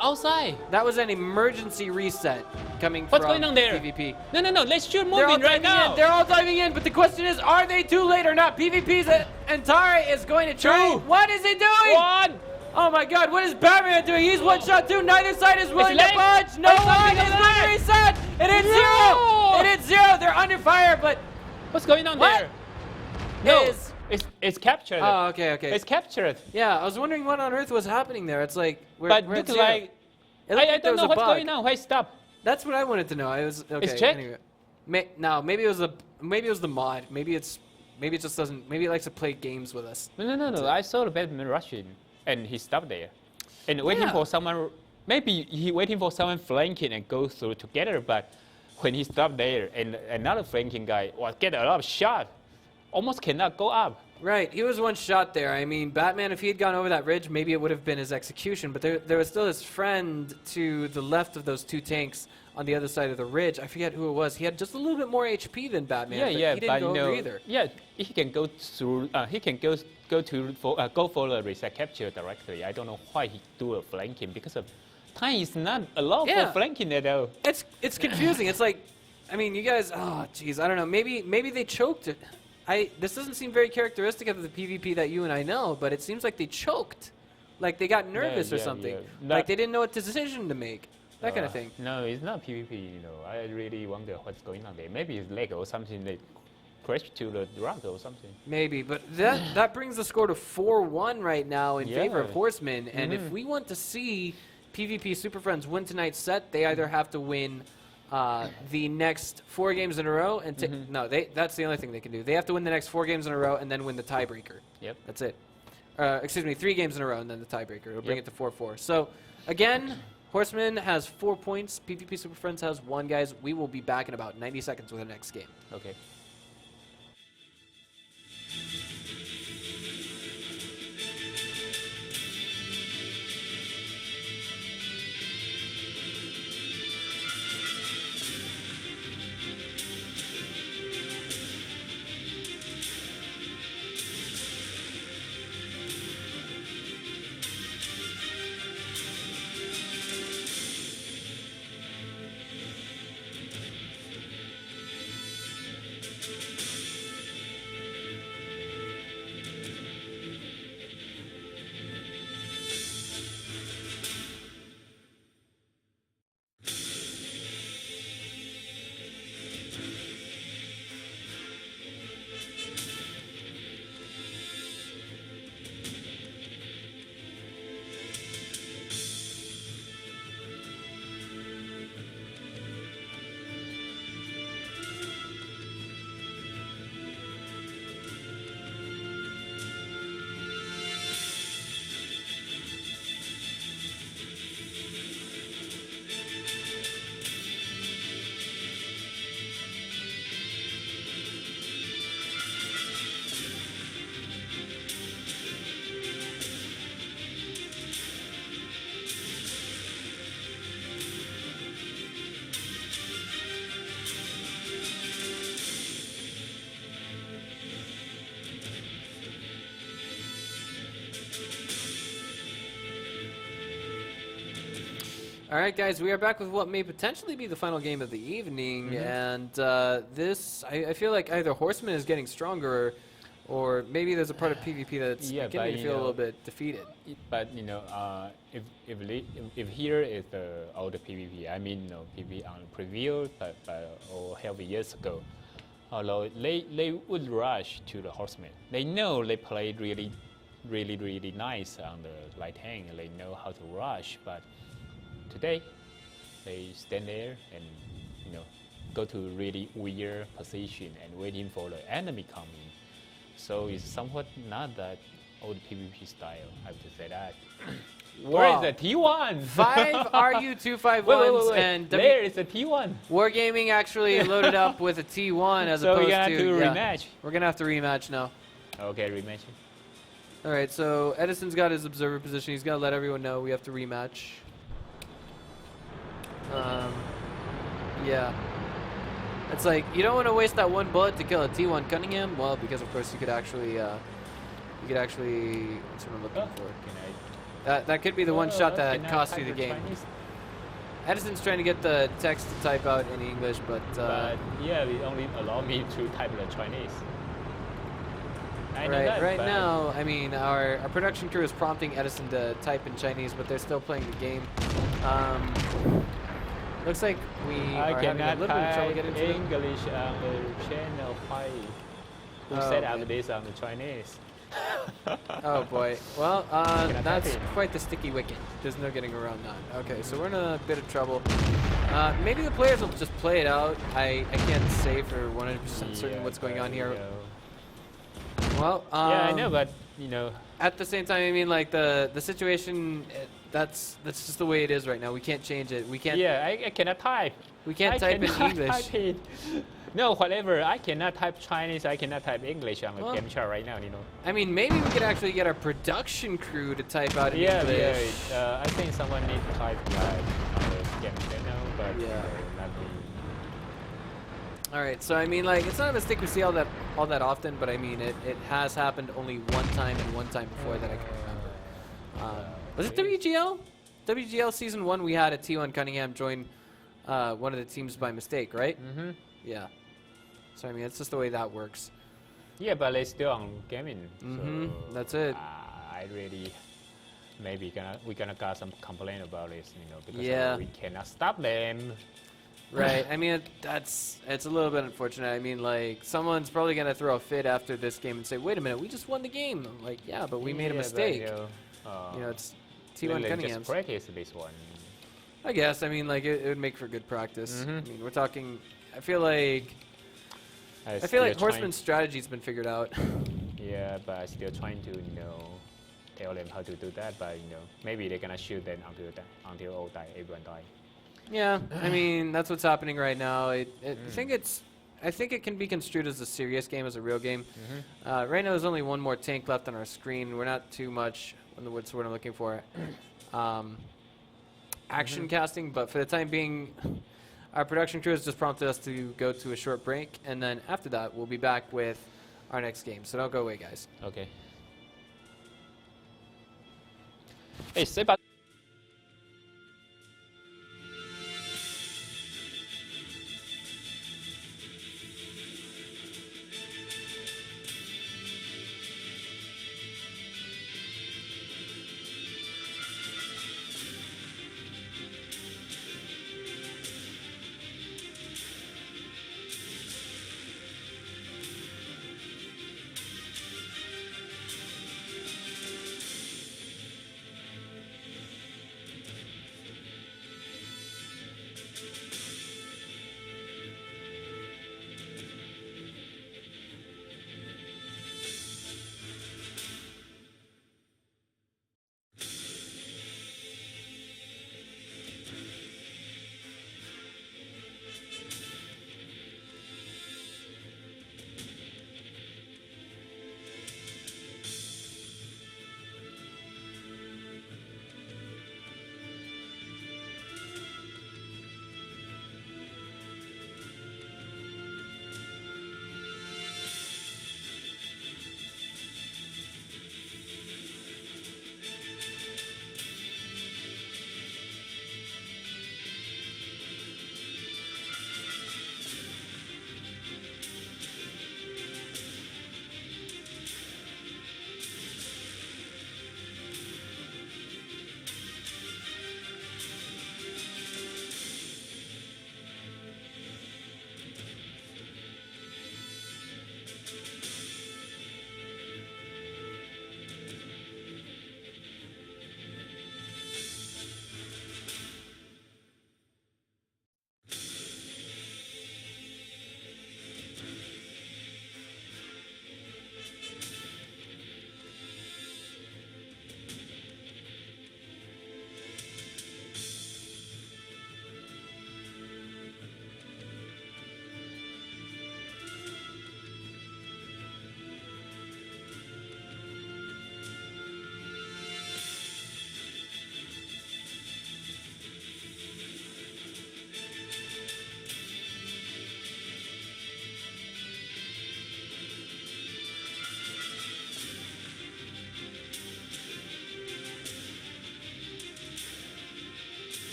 [SPEAKER 2] outside?
[SPEAKER 1] That was an emergency reset coming
[SPEAKER 2] What's
[SPEAKER 1] from
[SPEAKER 2] going on there?
[SPEAKER 1] PvP.
[SPEAKER 2] No, let's shoot moving right now.
[SPEAKER 1] They're all diving in, but the question is, are they too late or not? PvP's Antara is going to try. What is he doing?
[SPEAKER 2] One.
[SPEAKER 1] Oh my God, what is Batman doing? He's one shot too. Neither side is willing to budge. No one is going to reset. It hits zero. It hits zero. They're under fire, but
[SPEAKER 2] what's going on there? No, it's captured.
[SPEAKER 1] Oh, okay.
[SPEAKER 2] It's captured.
[SPEAKER 1] Yeah, I was wondering what on earth was happening there. It's like we're
[SPEAKER 2] but
[SPEAKER 1] at
[SPEAKER 2] look
[SPEAKER 1] zero.
[SPEAKER 2] like I don't know what's going on. Why stop?
[SPEAKER 1] That's what I wanted to know. I was okay.
[SPEAKER 2] It's check.
[SPEAKER 1] Anyway. Maybe it was the mod. Maybe it just doesn't. Maybe it likes to play games with us.
[SPEAKER 2] No. I saw the Batman rushing, and he stopped there, and waiting for someone. Maybe he waiting for someone flanking and go through together. But when he stopped there, and another flanking guy get a lot of shot, almost cannot go up.
[SPEAKER 1] Right, he was one shot there. I mean, Batman, if he had gone over that ridge, maybe it would have been his execution. But there was still his friend to the left of those two tanks on the other side of the ridge. I forget who it was. He had just a little bit more HP than Batman.
[SPEAKER 2] Yeah,
[SPEAKER 1] he didn't go over either.
[SPEAKER 2] Yeah, he can go through. He can go for the reset capture directly. I don't know why he do a flanking because of time is not allowed for flanking at all.
[SPEAKER 1] It's confusing. It's like, I mean, you guys. Oh, jeez, I don't know. Maybe they choked it. This doesn't seem very characteristic of the PvP that you and I know, but it seems like they choked. Like they got nervous or something.
[SPEAKER 2] Yeah.
[SPEAKER 1] Like they didn't know what decision to make. That kind of thing.
[SPEAKER 2] No, it's not PvP, you know. I really wonder what's going on there. Maybe it's leg or something. They crashed to the rock or something.
[SPEAKER 1] Maybe, but that brings the score to 4-1 right now in favor of Horsemen. And if we want to see PvP Super Friends win tonight's set, they either have to win the next 4 games in a row, and that's the only thing they can do. They have to win the next 4 games in a row and then win the tiebreaker.
[SPEAKER 2] Yep.
[SPEAKER 1] That's it. Excuse me, 3 games in a row and then the tiebreaker. It'll bring it to 4-4. So, again, Horseman has 4 points. PvP Super Friends has 1, guys. We will be back in about 90 seconds with the next game.
[SPEAKER 2] Okay.
[SPEAKER 1] All right, guys, we are back with what may potentially be the final game of the evening, and this, I feel like either Horseman is getting stronger, or maybe there's a part of PvP that's beginning to feel a little bit defeated.
[SPEAKER 2] But if here is the older PvP, I mean, PvP on preview, but or heavy years ago, although they would rush to the Horseman. They know they played really nice on the light tank, and they know how to rush, but today, they stand there and go to really weird position and waiting for the enemy coming. So it's somewhat not that old PvP style. I have to say that.
[SPEAKER 1] Wow.
[SPEAKER 2] Where is the T1?
[SPEAKER 1] 5 RU251s
[SPEAKER 2] wait.
[SPEAKER 1] and
[SPEAKER 2] There is a T1.
[SPEAKER 1] Wargaming actually loaded up with a T1 as
[SPEAKER 2] so
[SPEAKER 1] opposed
[SPEAKER 2] we're gonna have to rematch.
[SPEAKER 1] We're gonna have to rematch now.
[SPEAKER 2] Okay, rematch.
[SPEAKER 1] All right, so Edison's got his observer position. He's gonna let everyone know we have to rematch. Yeah. It's like, you don't want to waste that one bullet to kill a T1 Cunningham. Well, because of course you could actually, what's what I'm looking for? That could be the one shot that cost you the game.
[SPEAKER 2] Chinese?
[SPEAKER 1] Edison's trying to get the text to type out in English, but
[SPEAKER 2] yeah, it only allow me to type the Chinese.
[SPEAKER 1] Right now, I mean, our production crew is prompting Edison to type in Chinese, but they're still playing the game. Looks like we are having a little bit of trouble getting into
[SPEAKER 2] English on the channel 5. Who set up this on the Chinese?
[SPEAKER 1] Oh boy. Well, that's quite the sticky wicket. There's no getting around that. Okay, so we're in a bit of trouble. Maybe the players will just play it out. I can't say for 100% certain what's going on here. Well,
[SPEAKER 2] yeah, I know, but
[SPEAKER 1] at the same time, I mean, like the situation. That's just the way it is right now. We can't change it. We can't.
[SPEAKER 2] Yeah, I cannot type.
[SPEAKER 1] We can't type in English.
[SPEAKER 2] Type it. No, whatever. I cannot type Chinese. I cannot type English on the game chat right now.
[SPEAKER 1] I mean, maybe we could actually get our production crew to type out in English.
[SPEAKER 2] Yeah. I think someone needs to type on the game channel, but not me.
[SPEAKER 1] All right. So I mean, like, it's not a mistake we see all that often, but I mean, it has happened only one time and one time before that I can remember. Was it WGL? WGL Season 1, we had a T1 Cunningham join one of the teams by mistake, right?
[SPEAKER 2] Mm-hmm.
[SPEAKER 1] Yeah. So, I mean, it's just the way that works.
[SPEAKER 2] Yeah, but they're still on gaming.
[SPEAKER 1] Mm-hmm.
[SPEAKER 2] So
[SPEAKER 1] that's it.
[SPEAKER 2] I really, maybe we're gonna got some complaint about this, because we cannot stop them.
[SPEAKER 1] Right. I mean, it's a little bit unfortunate. I mean, like, someone's probably going to throw a fit after this game and say, wait a minute, we just won the game. I'm like, yeah, but we made a mistake.
[SPEAKER 2] But,
[SPEAKER 1] it's T1 Cunningham.
[SPEAKER 2] Just practice this one.
[SPEAKER 1] I guess. I mean, like, it would make for good practice. I mean, we're talking, I feel like Horseman's strategy's been figured out.
[SPEAKER 2] Yeah, but I'm still trying to, tell them how to do that. But, maybe they're going to shoot them until all die, everyone die.
[SPEAKER 1] Yeah, I mean, that's what's happening right now. I think it can be construed as a serious game, as a real game. Right now, there's only one more tank left on our screen. We're not too much on the what's what I'm looking for. Action casting, but for the time being, our production crew has just prompted us to go to a short break, and then after that, we'll be back with our next game. So don't go away, guys.
[SPEAKER 2] Okay. Hey, say about.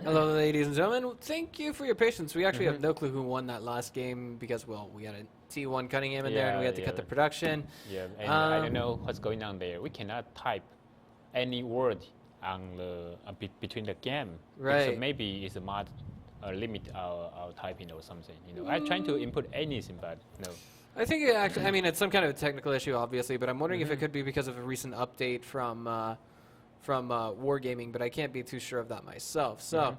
[SPEAKER 1] Hello, ladies and gentlemen. Thank you for your patience. We actually have no clue who won that last game because, well, we had a T1 Cunningham in there and we had to cut the production.
[SPEAKER 2] Yeah, and I don't know what's going on there. We cannot type any word on the between the game.
[SPEAKER 1] Right.
[SPEAKER 2] So maybe it's a mod limit our typing or something. You know, I'm trying to input anything, but no.
[SPEAKER 1] I think it actually, I mean, it's some kind of a technical issue, obviously, but I'm wondering if it could be because of a recent update from Wargaming, but I can't be too sure of that myself. So,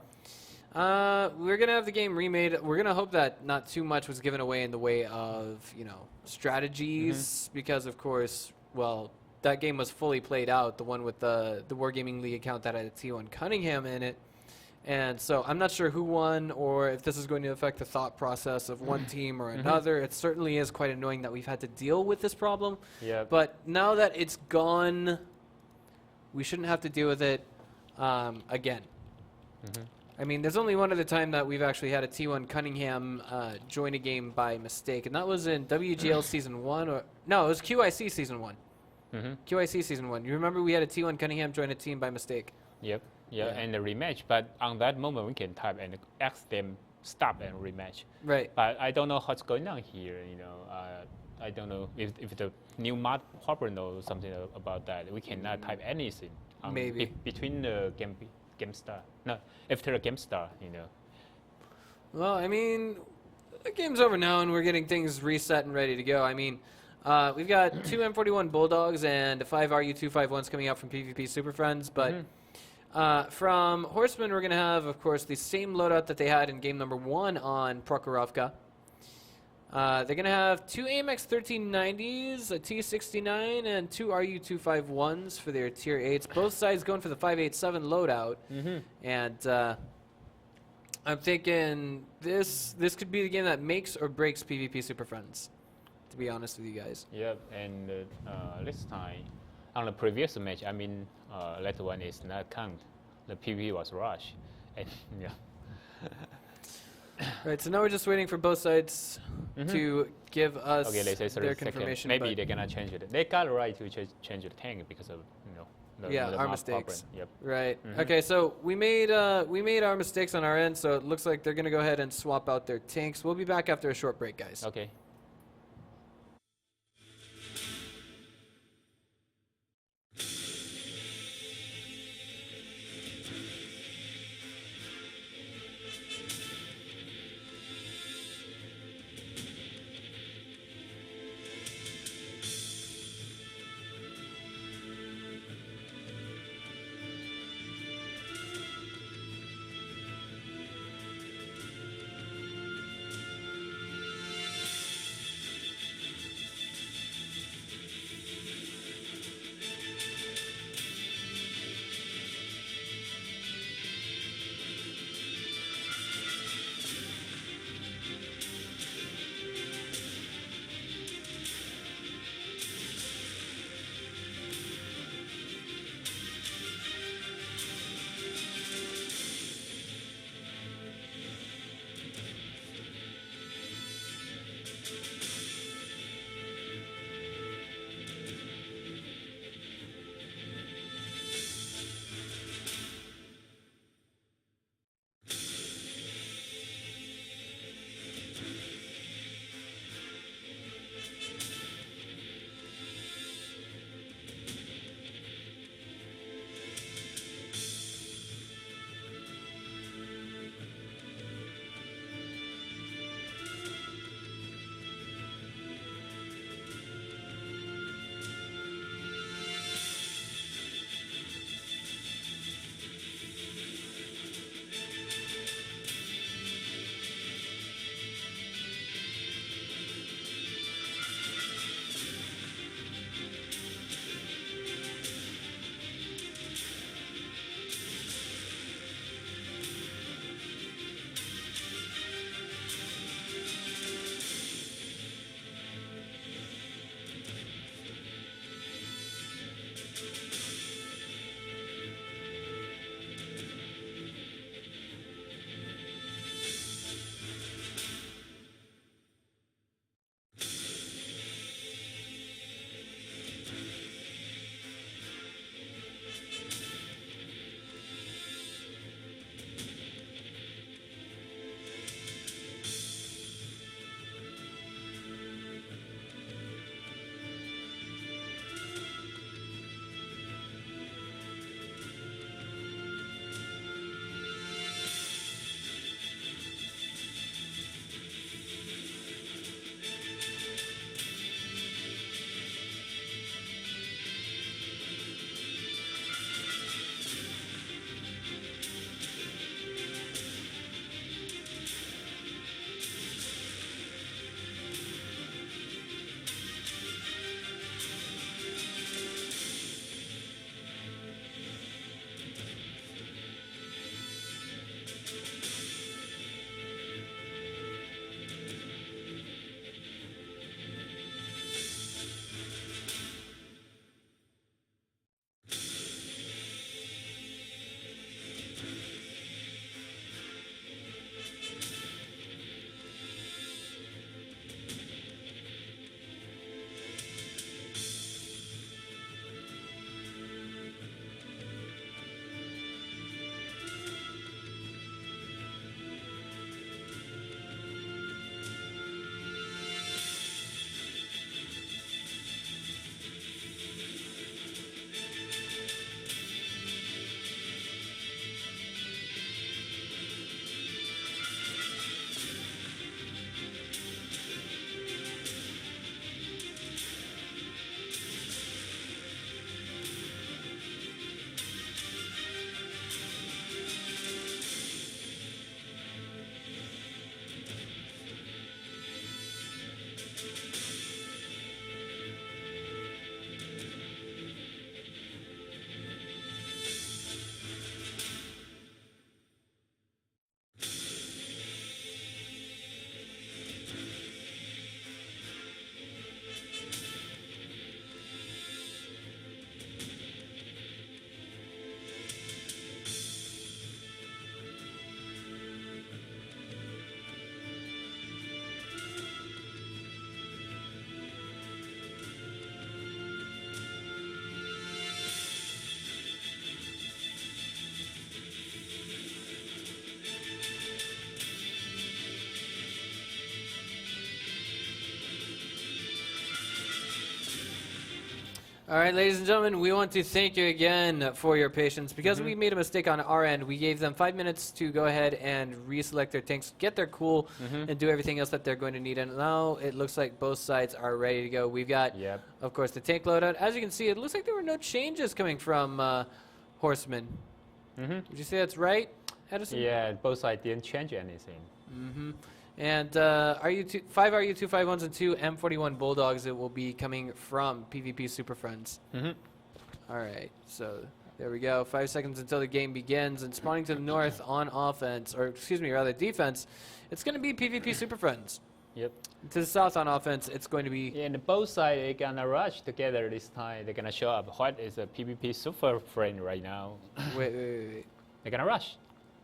[SPEAKER 1] we're going to have the game remade. We're going to hope that not too much was given away in the way of, you know, strategies, because, of course, well, that game was fully played out, the one with the Wargaming League account that had a T1 Cunningham in it. And so I'm not sure who won or if this is going to affect the thought process of one team or another. It certainly is quite annoying that we've had to deal with this problem.
[SPEAKER 2] Yeah.
[SPEAKER 1] But now that it's gone, we shouldn't have to deal with it again. I mean, there's only one other time that we've actually had a T1 Cunningham join a game by mistake, and that was in WGL Season 1. Or no, it was QIC Season 1. QIC Season 1. You remember we had a T1 Cunningham join a team by mistake?
[SPEAKER 2] Yep. Yeah, and the rematch. But on that moment, we can type and ask them stop and rematch.
[SPEAKER 1] Right.
[SPEAKER 2] But I don't know what's going on here. You know, I don't know if the new mod proper knows something about that. We cannot type anything.
[SPEAKER 1] Maybe
[SPEAKER 2] between the game start. No, after the game start. You know.
[SPEAKER 1] Well, I mean, the game's over now, and we're getting things reset and ready to go. I mean, we've got 2 M41 Bulldogs and 5 RU-251s coming out from PvP Super Friends, but. From Horsemen, we're going to have, of course, the same loadout that they had in game number 1 on Prokhorovka. They're going to have 2 AMX 1390s, a T69, and 2 RU-251s for their tier 8s. Both sides going for the 587 loadout. And I'm thinking this could be the game that makes or breaks PvP Super Friends, to be honest with you guys.
[SPEAKER 2] Yep, and this time, on the previous match, I mean, later one is not count. The PvP was rush, and yeah.
[SPEAKER 1] Right, so now we're just waiting for both sides to give us their confirmation.
[SPEAKER 2] Maybe they're gonna change it. They got the right to change the tank because of
[SPEAKER 1] our mistakes.
[SPEAKER 2] Yep.
[SPEAKER 1] Right. Okay, so we made our mistakes on our end, so it looks like they're gonna go ahead and swap out their tanks. We'll be back after a short break, guys.
[SPEAKER 2] Okay.
[SPEAKER 1] All right, ladies and gentlemen, we want to thank you again for your patience. Because we made a mistake on our end, we gave them 5 minutes to go ahead and reselect their tanks, get their cool, and do everything else that they're going to need. And now it looks like both sides are ready to go. We've got, of course, the tank loadout. As you can see, it looks like there were no changes coming from Horsemen. Would you say that's right, Edison?
[SPEAKER 2] Yeah, both sides didn't change anything.
[SPEAKER 1] And 5 RU-251s and 2 M41 Bulldogs, it will be coming from PvP Super Friends. All right, so there we go. 5 seconds until the game begins. And spawning to the north on offense, or excuse me, rather defense, it's going to be PvP Super Friends.
[SPEAKER 2] Yep.
[SPEAKER 1] To the south on offense, it's going to be...
[SPEAKER 2] Yeah, and both sides, they're going to rush together this time. They're going to show up. What is a PvP Super Friend right now?
[SPEAKER 1] Wait.
[SPEAKER 2] They're going to rush.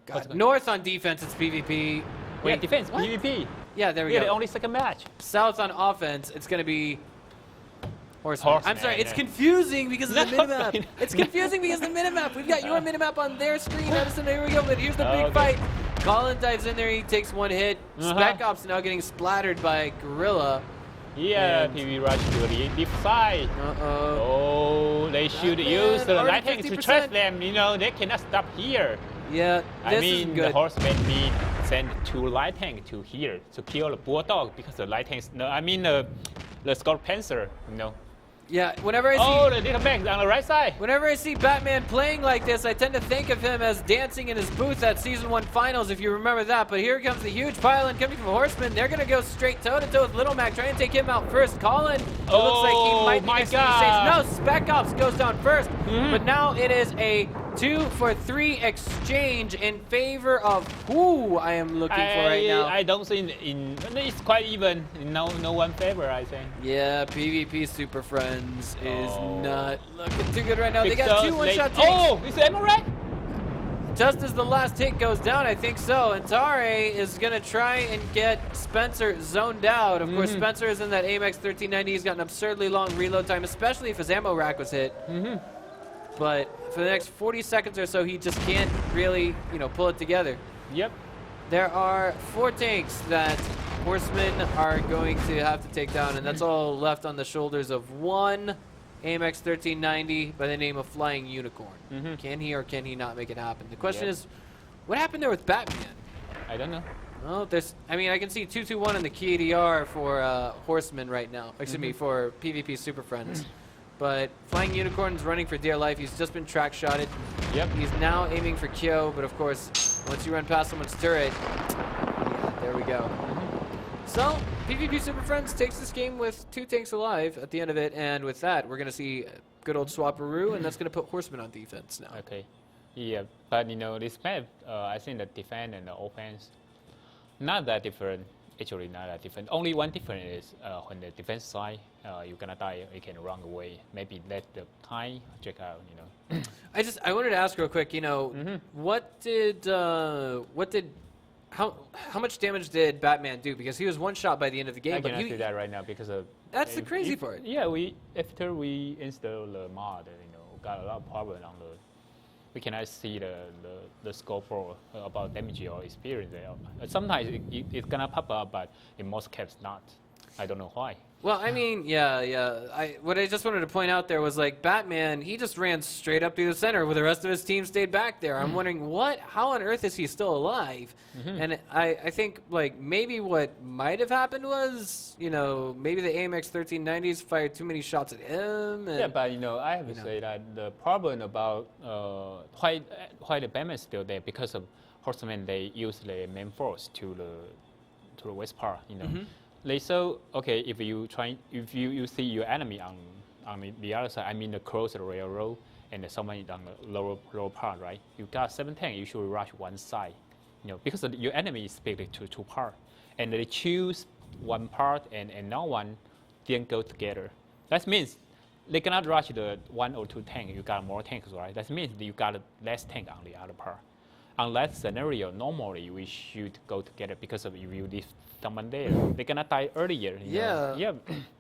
[SPEAKER 1] God. North on defense, it's PvP.
[SPEAKER 2] Wait, yeah, defense, what? PvP.
[SPEAKER 1] Yeah, there we go.
[SPEAKER 2] The only second match.
[SPEAKER 1] South on offense, it's going to be Horseman. I'm sorry, it's confusing because of the minimap. It's confusing because of the minimap. We've got your minimap on their screen, Edison. There we go, but here's the big fight. Colin dives in there, he takes one hit. Spec Ops now getting splattered by Gorilla.
[SPEAKER 2] Yeah, PvP rush to the deep side. Oh, they should use the light tank to trap them. You know, they cannot stop here.
[SPEAKER 1] Yeah,
[SPEAKER 2] I mean, the Horseman need send 2 light tank to here to kill the Bulldog because the light tanks. No, I mean the Scout Panzer. You know.
[SPEAKER 1] Yeah, whenever I see...
[SPEAKER 2] the little bags on the right side.
[SPEAKER 1] Whenever I see Batman playing like this, I tend to think of him as dancing in his booth at Season 1 Finals, if you remember that. But here comes the huge pile-in coming from Horseman. They're going to go straight toe-to-toe with Little Mac, trying to take him out first. Colin, it looks like he might be no, Spec Ops goes down first. But now it is a 2-for-3 exchange in favor of who I am looking for right now.
[SPEAKER 2] I don't think it's quite even. No one favor, I think.
[SPEAKER 1] Yeah, PvP Super Friends is not looking too good right now. They got 2 one-shot takes.
[SPEAKER 2] Oh, is it right?
[SPEAKER 1] Just as the last hit goes down, I think so. And Tare is going to try and get Spencer zoned out. Of course, Spencer is in that AMX 1390. He's got an absurdly long reload time, especially if his ammo rack was hit. But for the next 40 seconds or so, he just can't really, pull it together.
[SPEAKER 2] Yep.
[SPEAKER 1] There are 4 tanks that Horsemen are going to have to take down, and that's all left on the shoulders of one AMX 1390 by the name of Flying Unicorn. Can he or can he not make it happen? The question is, what happened there with Batman?
[SPEAKER 2] I don't know.
[SPEAKER 1] Well, I can see 221 in the key ADR for Horsemen right now. Excuse me, for PvP Super Friends. But Flying Unicorn's running for dear life. He's just been track shotted.
[SPEAKER 2] Yep.
[SPEAKER 1] He's now aiming for Kyo, but of course, once you run past someone's turret, yeah, there we go. So, PvP Super Friends takes this game with 2 tanks alive at the end of it, and with that, we're going to see good old Swapperoo, and that's going to put Horsemen on defense now.
[SPEAKER 2] Okay. Yeah, but this map, I think the defense and the offense, not that different. Actually, not that different. Only one difference is when the defense side, you're gonna die, you can run away. Maybe let the time check out.
[SPEAKER 1] I wanted to ask real quick. How much damage did Batman do? Because he was one shot by the end of the game.
[SPEAKER 2] I cannot do that right now because of.
[SPEAKER 1] That's the crazy part.
[SPEAKER 2] Yeah, after we install the mod, got a lot of problem on the. We cannot see the scope for about damage or experience there. Sometimes it's gonna pop up, but in most cases not. I don't know why.
[SPEAKER 1] Well, I mean, yeah. What I just wanted to point out there was Batman, he just ran straight up through the center where the rest of his team stayed back there. I'm wondering how on earth is he still alive? And I think maybe what might have happened was, maybe the AMX 1390s fired too many shots at him. And,
[SPEAKER 2] yeah, but I have to say that the problem about why the Batman is still there because of Horsemen, they use the main force to the west part, So if you see your enemy on the other side, I mean the close to the railroad and someone on the lower part, right? You got 7 tanks, you should rush one side, because your enemy is split to 2 parts, and they choose one part and no one didn't go together. That means they cannot rush the 1 or 2 tanks. You got more tanks, right? That means you got less tank on the other part. On that scenario, normally we should go together because if you leave someone there, they're gonna die earlier. Yeah.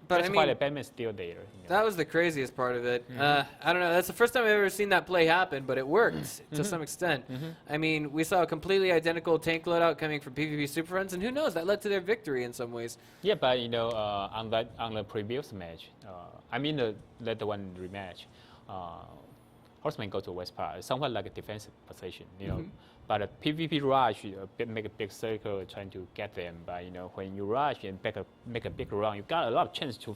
[SPEAKER 2] But that's why the Batman's still there.
[SPEAKER 1] That was the craziest part of it. I don't know. That's the first time I've ever seen that play happen, but it worked to some extent. I mean, we saw a completely identical tank loadout coming from PvP Super Friends, and who knows? That led to their victory in some ways.
[SPEAKER 2] Yeah, but on the previous match, I mean the one rematch. Horseman go to West Park, somewhat like a defensive position, you know. But a PvP rush, make a big circle trying to get them. But when you rush and make a big run, you got a lot of chance to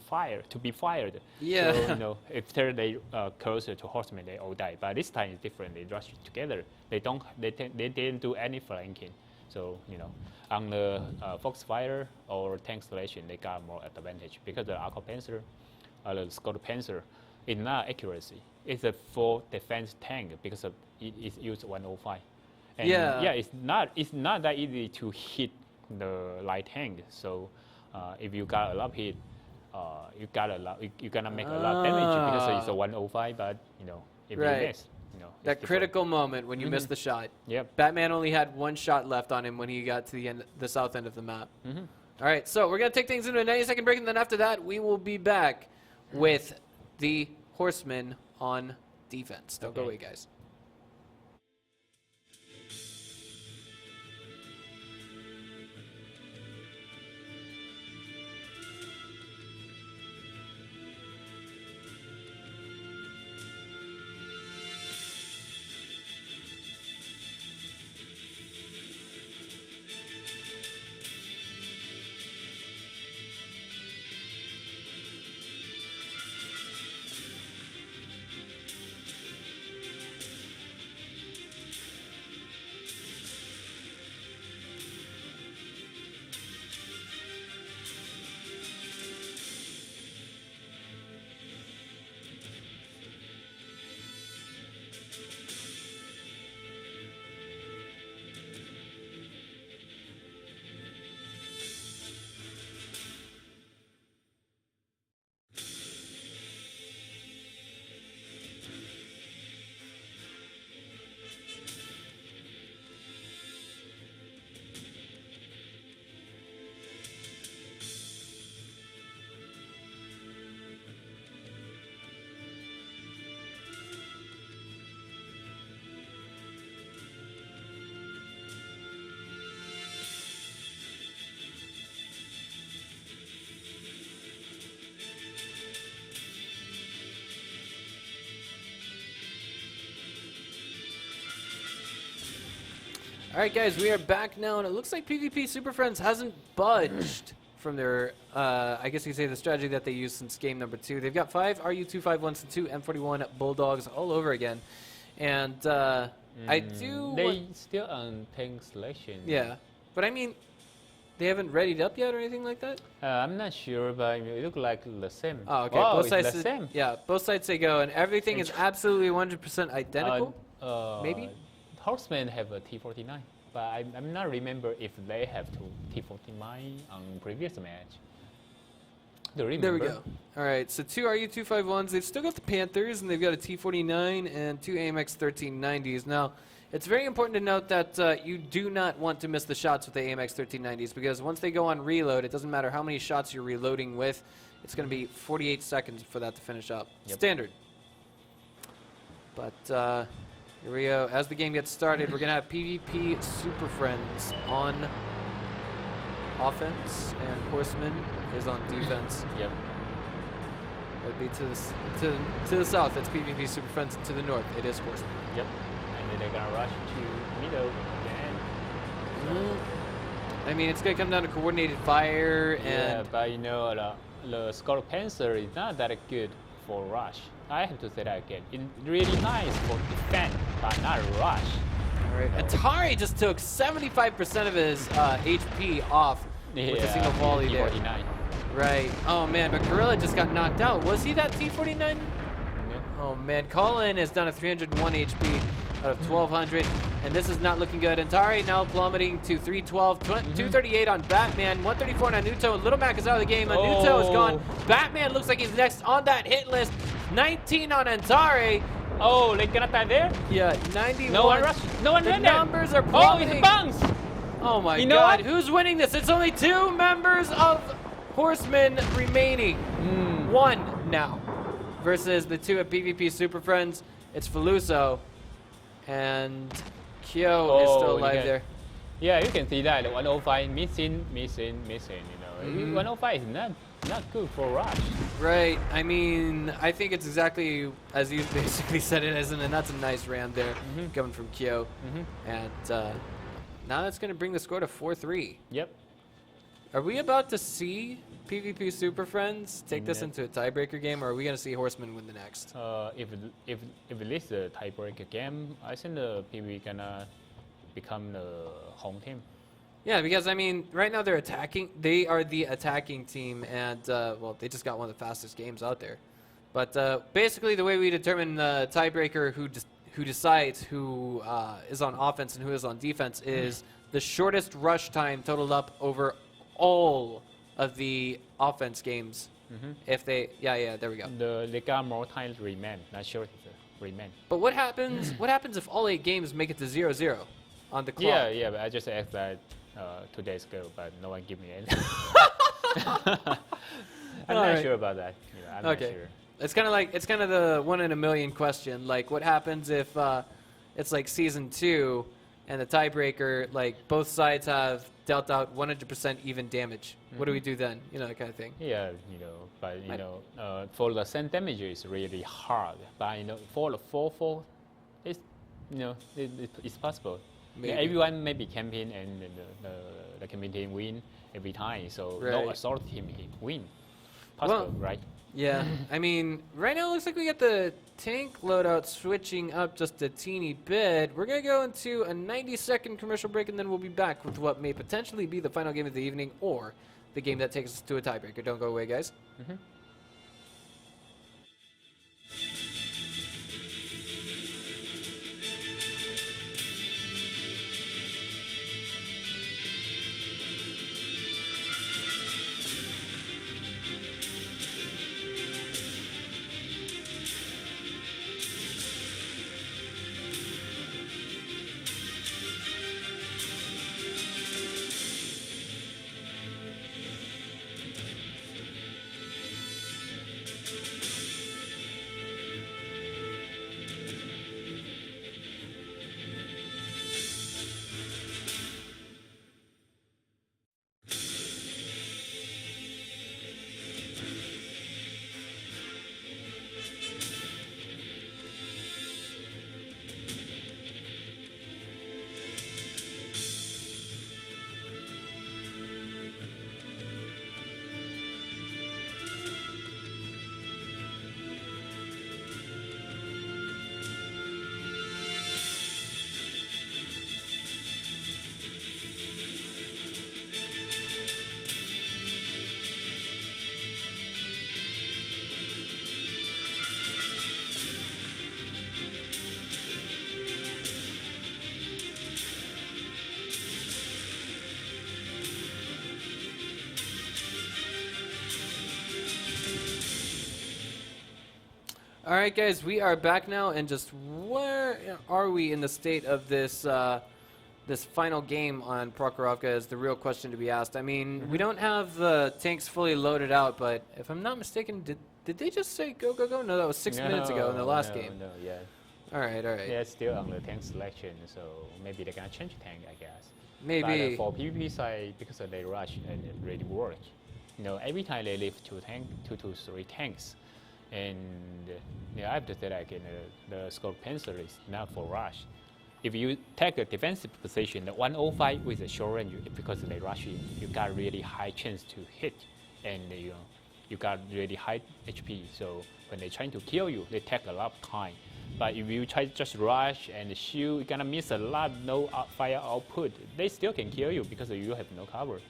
[SPEAKER 2] be fired.
[SPEAKER 1] Yeah.
[SPEAKER 2] So if they closer to Horseman, they all die. But this time it's different. They rush together. They didn't do any flanking. So on the Foxfire or Tank Selection, they got more advantage because the Arco Panzer, the Scott Panzer, is not accuracy. It's a full defense tank because it used 105. And it's not that easy to hit the light tank. So if you got a lot of hit, you're gonna make a lot of damage because it's a 105. But if you miss,
[SPEAKER 1] that critical moment when you miss the shot.
[SPEAKER 2] Yep.
[SPEAKER 1] Batman only had one shot left on him when he got to the south end of the map. All right, so we're gonna take things into a 90-second break, and then after that, we will be back with the Horsemen on defense. Don't go away, guys. All right, guys, we are back now, and it looks like PvP Super Friends hasn't budged from their, I guess you could say, the strategy that they used since game number 2. They've got 5 RU-251s and 2 M41 Bulldogs all over again. And I do...
[SPEAKER 2] They still on tank selection.
[SPEAKER 1] Yeah, but I mean, they haven't readied up yet or anything like that?
[SPEAKER 2] I'm not sure, but it looks like the same.
[SPEAKER 1] Oh, okay.
[SPEAKER 2] Oh,
[SPEAKER 1] both sides
[SPEAKER 2] the same.
[SPEAKER 1] Yeah, both sides they go, and everything is absolutely 100% identical, maybe?
[SPEAKER 2] Horsemen have a T49, but I'm not remember if they have T49 on previous match. There we
[SPEAKER 1] go. All right, so 2 RU-251s. They've still got the Panthers, and they've got a T49 and 2 AMX-1390s. Now, it's very important to note that you do not want to miss the shots with the AMX-1390s, because once they go on reload, it doesn't matter how many shots you're reloading with. It's going to be 48 seconds for that to finish up. Yep. Standard. But... here we go. As the game gets started, we're going to have PvP Super Friends on offense, and Horseman is on defense.
[SPEAKER 2] Yep.
[SPEAKER 1] That'd be to the south, that's PvP Super Friends, and to the north, it is Horseman.
[SPEAKER 2] Yep. And then they're going to rush to middle again.
[SPEAKER 1] I mean, it's going to come down to coordinated fire, and...
[SPEAKER 2] Yeah, but the Scott Panzer is not that good for rush. I have to say that again. It's really nice for defense, but not rush.
[SPEAKER 1] All right. Atari just took 75% of his HP off with a single volley there.
[SPEAKER 2] T49.
[SPEAKER 1] Right. Oh, man, but Gorilla just got knocked out. Was he that T49?
[SPEAKER 2] Yeah.
[SPEAKER 1] Oh, man. Colin has done a 301 HP out of 1,200, and this is not looking good. Atari now plummeting to 312, 238 on Batman, 134 on Anuto, and Little Mac is out of the game. Anuto is gone. Batman looks like he's next on that hit list. 19 on Antari.
[SPEAKER 2] Oh, they cannot die there?
[SPEAKER 1] Yeah, 91.
[SPEAKER 2] No one rush. No one
[SPEAKER 1] The numbers are
[SPEAKER 2] plummeting.
[SPEAKER 1] plummeting.
[SPEAKER 2] Oh, it's a bounce.
[SPEAKER 1] Oh my God. Who's winning this? It's only 2 members of Horsemen remaining. 1 now versus the 2 at PvP Super Friends. It's Feluso and Kyo is still alive there.
[SPEAKER 2] Yeah, you can see that 105 missing. 105 is not not good for Rush.
[SPEAKER 1] Right. I mean, I think it's exactly as you basically said it, isn't it? And that's a nice ram there coming from Kyo. And now that's going to bring the score to 4-3.
[SPEAKER 2] Yep.
[SPEAKER 1] Are we about to see PvP Super Friends take this into a tiebreaker game, or are we going to see Horseman win the next?
[SPEAKER 2] If it is a tiebreaker game, I think the PvP gonna become the home team.
[SPEAKER 1] Yeah, because I mean, right now they're attacking. They are the attacking team, and well, they just got one of the fastest games out there. But basically, the way we determine the tiebreaker, who decides who is on offense and who is on defense, is the shortest rush time totaled up over all of the offense games. If they, there we go.
[SPEAKER 2] They got more time to remain, not sure remain.
[SPEAKER 1] But what happens? What happens if all 8 games make it to 0-0 on the clock?
[SPEAKER 2] Yeah, but I just asked that 2 days ago, but no one give me any. I'm not sure about that. I'm not sure.
[SPEAKER 1] It's kind of the 1 in a million question. Like, what happens if it's like season 2 and the tiebreaker, like both sides have dealt out 100% even damage? What do we do then? You know, that kind of thing.
[SPEAKER 2] Yeah, but for the same damage is really hard. But for the 4-4, it's it's possible.
[SPEAKER 1] Maybe.
[SPEAKER 2] Everyone may be camping and the camping team win every time, so no assault team win. Possible, right?
[SPEAKER 1] Yeah, I mean, right now it looks like we got the tank loadout switching up just a teeny bit. We're going to go into a 90-second commercial break, and then we'll be back with what may potentially be the final game of the evening or the game that takes us to a tiebreaker. Don't go away, guys. All right, guys, we are back now, and just where are we in the state of this this final game on Prokhorovka is the real question to be asked. I mean, we don't have the tanks fully loaded out, but if I'm not mistaken, did they just say go, go, go? No, that was 6 minutes ago in the last game.
[SPEAKER 2] No, yeah.
[SPEAKER 1] All right.
[SPEAKER 2] They're still on the tank selection, so maybe they're going to change tank, I guess.
[SPEAKER 1] Maybe.
[SPEAKER 2] But for PvP side, because they rush and it really works. Every time they leave 2 to 3 tanks. And I have to say, like, the scope pencil is not for rush. If you take a defensive position, the 105 with a short range, because they rush in, you got really high chance to hit, and you got really high HP. So when they're trying to kill you, they take a lot of time. But if you try to just rush and shoot, you're gonna miss a lot, no fire output. They still can kill you because you have no cover.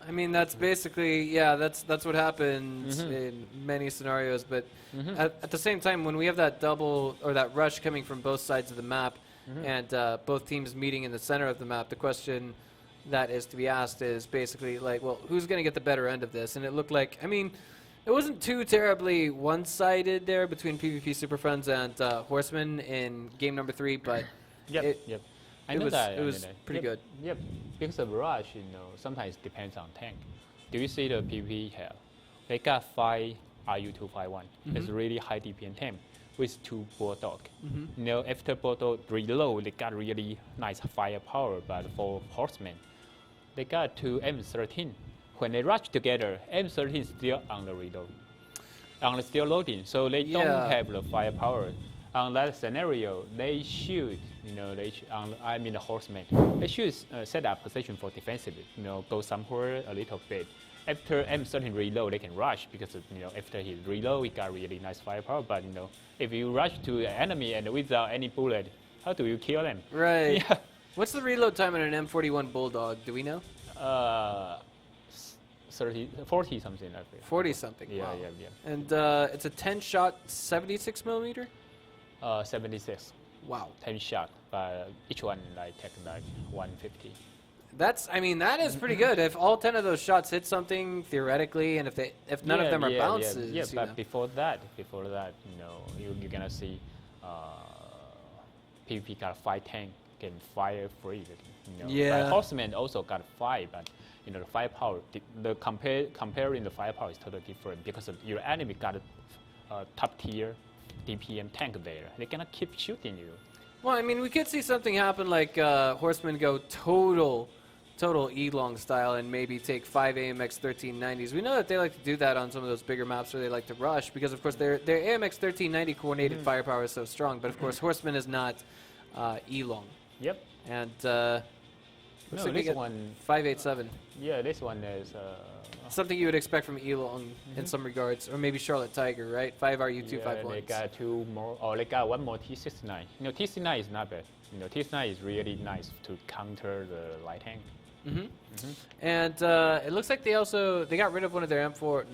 [SPEAKER 1] I mean, that's basically, that's what happens in many scenarios. But at the same time, when we have that double or that rush coming from both sides of the map and both teams meeting in the center of the map, the question that is to be asked is basically like, well, who's going to get the better end of this? And it looked like, I mean, it wasn't too terribly one-sided there between PvP Super Friends and Horseman in game number 3, but
[SPEAKER 2] I know that.
[SPEAKER 1] It was pretty good.
[SPEAKER 2] Yep, because of rush, sometimes depends on tank. Do you see the PvP here? They got 5 RU251. It's really high DPM tank with 2 Bulldog. After Bulldog reload, they got really nice firepower. But for Horseman, they got 2 M13, when they rush together, M13 is still on the reload, still loading, so they don't have the firepower. On that scenario, they should, the horsemen, they should set up position for defensive, go somewhere a little bit. After M13 reload, they can rush because after he reload, he got really nice firepower. But if you rush to an enemy and without any bullet, how do you kill them?
[SPEAKER 1] Right. Yeah. What's the reload time on an M41 Bulldog? Do we know?
[SPEAKER 2] 40 something. I think.
[SPEAKER 1] 40 something.
[SPEAKER 2] Yeah,
[SPEAKER 1] wow.
[SPEAKER 2] yeah.
[SPEAKER 1] And it's a 10-shot 76 millimeter.
[SPEAKER 2] 76.
[SPEAKER 1] Wow.
[SPEAKER 2] 10 shot, but each one take like 150.
[SPEAKER 1] That is pretty good. If all 10 of those shots hit something theoretically, and if none of them are bounces.
[SPEAKER 2] Yeah, but before that, you're gonna see PvP got 5 tank can fire free.
[SPEAKER 1] Yeah.
[SPEAKER 2] But horsemen also got 5, but the firepower, comparing the firepower is totally different because your enemy got a top tier DPM tank there. They cannot keep shooting you.
[SPEAKER 1] Well, we could see something happen like horsemen go total E-long style and maybe take 5 AMX 1390s. We know that they like to do that on some of those bigger maps where they like to rush because, of course, their AMX 1390 coordinated firepower is so strong. But, of course, horsemen is not E-long.
[SPEAKER 2] Yep.
[SPEAKER 1] And
[SPEAKER 2] looks like this one
[SPEAKER 1] 587.
[SPEAKER 2] Yeah, this one is
[SPEAKER 1] something you would expect from E-long in some regards, or maybe Charlotte Tiger, right? 5 RU-251s.
[SPEAKER 2] They got 2 more, or they got 1 more T69. T69 is not bad. T69 is really nice to counter the light tank.
[SPEAKER 1] And it looks like they got rid of one of their M4.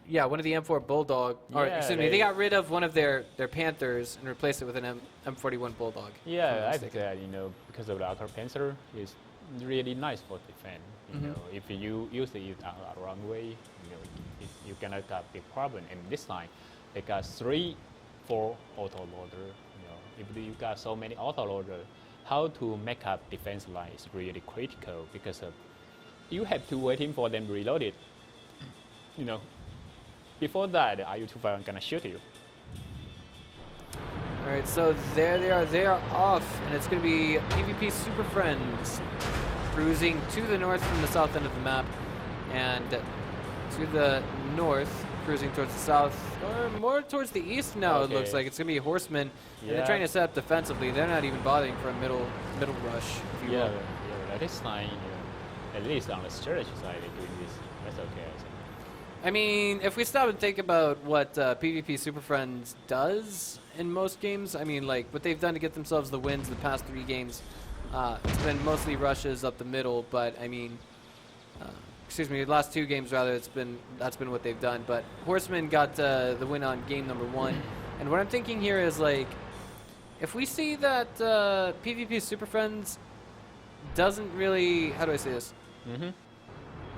[SPEAKER 1] Yeah, one of the M4 Bulldog. Or excuse me, they got rid of one of their Panthers and replaced it with an M41 Bulldog.
[SPEAKER 2] Yeah, I think that because of the Alcar Panther is really nice for defense. If you use it the wrong way, you're gonna got big problem. And this time, they got 3-4 autoloader. If you got so many autoloader, how to make up defense line is really critical because you have to waiting for them reload it. Before that, the RU-251 gonna shoot you.
[SPEAKER 1] All right, so there they are. They are off, and it's gonna be PvP Super Friends cruising to the north from the south end of the map, and to the north, cruising towards the south, or more towards the east now. Okay. It looks like it's gonna be a horseman, and they're trying to set up defensively. They're not even bothering for a middle rush. If you will.
[SPEAKER 2] That is fine. At least on the strategy side, they're doing this. That's okay, I think.
[SPEAKER 1] If we stop and think about what PvP Super Friends does in most games, like what they've done to get themselves the wins the past 3 games. It's been mostly rushes up the middle, but the last 2 games rather, that's been what they've done. But Horsemen got the win on game number 1, and what I'm thinking here is if we see that PvP Super Friends doesn't really, how do I say this,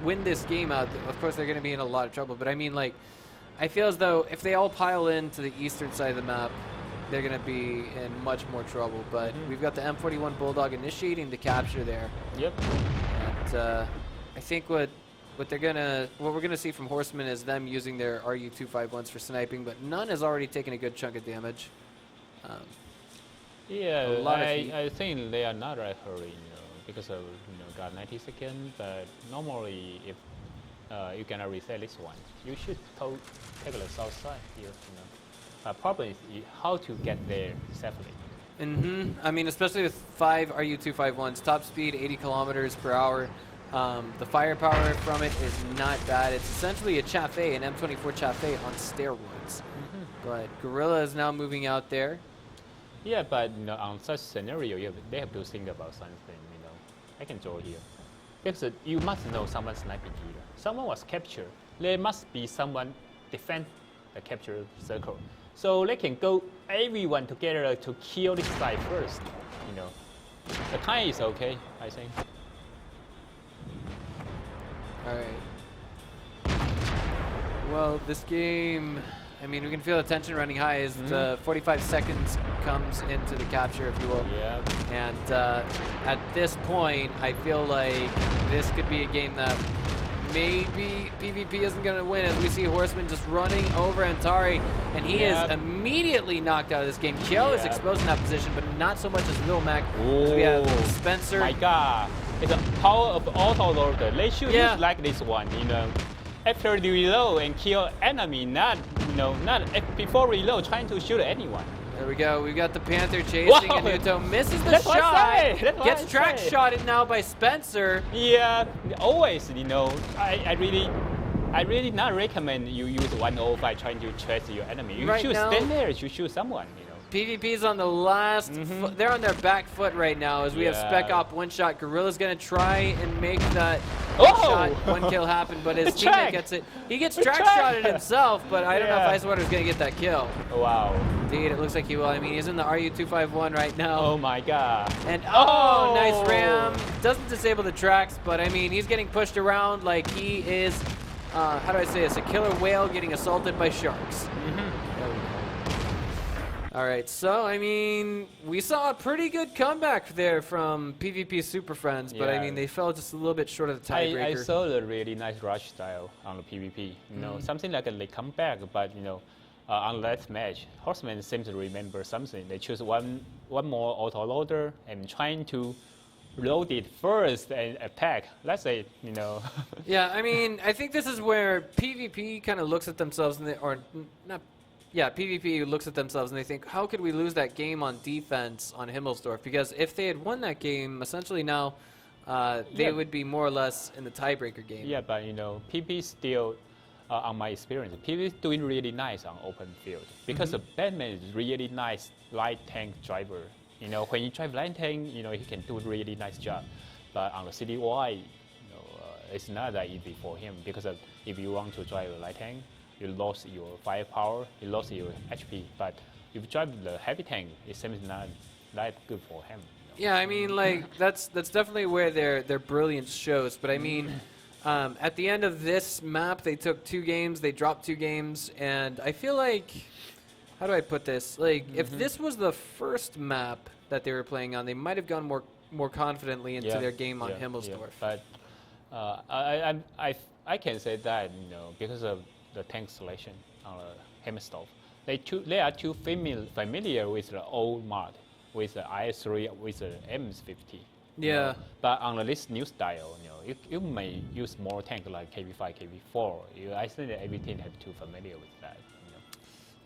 [SPEAKER 1] win this game out, of course they're going to be in a lot of trouble. But I feel as though if they all pile into the eastern side of the map, they're going to be in much more trouble. But we've got the M41 Bulldog initiating the capture there.
[SPEAKER 2] Yep.
[SPEAKER 1] And I think what we're gonna see from Horsemen is them using their RU-251s for sniping, but none has already taken a good chunk of damage.
[SPEAKER 2] I think they are not right hurry, because of got 90 seconds. But normally, if you cannot reset this one, you should take the south side here. Problem is how to get there safely.
[SPEAKER 1] Especially with 5 RU-251s, top speed 80 kilometers per hour. The firepower from it is not bad. It's essentially a Chaffee, an M24 Chaffee on steroids. But Gorilla is now moving out there.
[SPEAKER 2] Yeah, but on such scenario, they have to think about something. I can draw here because you must know someone sniping here. Someone was captured. There must be someone defend the capture circle. So they can go everyone together to kill this guy first. The time is okay, I think.
[SPEAKER 1] All right. Well, this game, we can feel the tension running high as the 45 seconds comes into the capture, if you will.
[SPEAKER 2] Yeah.
[SPEAKER 1] And at this point, I feel like this could be a game that maybe PvP isn't going to win, as we see Horseman just running over Antari, and he is immediately knocked out of this game. Kyo is exposed in that position, but not so much as Lil Mac.
[SPEAKER 2] Ooh.
[SPEAKER 1] So we have Spencer.
[SPEAKER 2] My God. It's a power of auto-loader. They should use like this one, you know. After the reload and kill enemy, not before reload trying to shoot anyone.
[SPEAKER 1] There we go. We've got the Panther chasing, and Nuto misses the shot. Gets track shotted now by Spencer.
[SPEAKER 2] Yeah, always, you know, I really not recommend you use 105 trying to chase your enemy. You should stand there to shoot someone, you know.
[SPEAKER 1] PvP's on the last they're on their back foot right now as we have Spec Op one shot. Gorilla's gonna try and make that one kill happen, but his teammate gets it. He gets track shotted himself, but I don't know if Icewater's gonna get that kill.
[SPEAKER 2] Wow.
[SPEAKER 1] Indeed, it looks like he will. I mean, he's in the RU-251 right now.
[SPEAKER 2] Oh my god.
[SPEAKER 1] And nice ram. Doesn't disable the tracks, but I mean, he's getting pushed around like he is, how do I say this, a killer whale getting assaulted by sharks. All right, so, I mean, we saw a pretty good comeback there from PvP Super Friends, but I mean, they fell just a little bit short of the tiebreaker.
[SPEAKER 2] I saw the really nice rush style on the PvP. You know, something like they come back, but, you know, on that match, Horseman seems to remember something. They choose one more auto-loader and trying to load it first and attack. Let's say, you know.
[SPEAKER 1] Yeah, I mean, I think this is where PvP kind of looks at themselves, PvP looks at themselves and they think, how could we lose that game on defense on Himmelsdorf? Because if they had won that game, essentially now they would be more or less in the tiebreaker game.
[SPEAKER 2] Yeah, but you know, PP still, on my experience, PP is doing really nice on open field because the Batman is really nice light tank driver. You know, when you drive light tank, you know, he can do a really nice job. But on the citywide, you know, it's not that easy for him because if you want to drive a light tank, you lost your firepower, you lost your HP. But if you drive the heavy tank, it seems not that good for him. You know?
[SPEAKER 1] Yeah, I mean, like that's definitely where their brilliance shows. But I mean, at the end of this map, they took 2 games, they dropped 2 games, and I feel like, how do I put this? Like, if this was the first map that they were playing on, they might have gone more confidently into their game on Himmelsdorf.
[SPEAKER 2] Yeah. But I can say that, you know, because of the tank selection on Himmelsdorf, they are too familiar with the old mod, with the IS3, with the MS50.
[SPEAKER 1] Yeah.
[SPEAKER 2] Know? But on this new style, you know, you may use more tank like KB5, KB4. I think that every team have too familiar with that.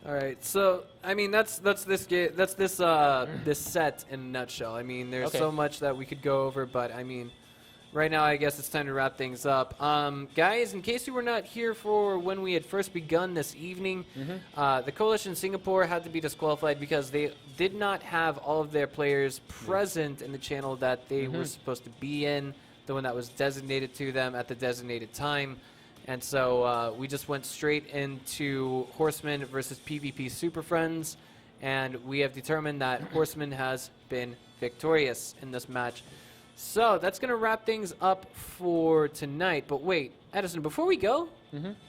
[SPEAKER 1] All right, so I mean that's this game, that's this this set in a nutshell. I mean, there's so much that we could go over, but I mean, right now I guess it's time to wrap things up. Guys, in case you were not here for when we had first begun this evening, the Coalition Singapore had to be disqualified because they did not have all of their players present in the channel that they were supposed to be in, the one that was designated to them at the designated time. And so we just went straight into Horseman versus PvP Super Friends, and we have determined that Horseman has been victorious in this match. So that's going to wrap things up for tonight. But wait, Edison, before we go,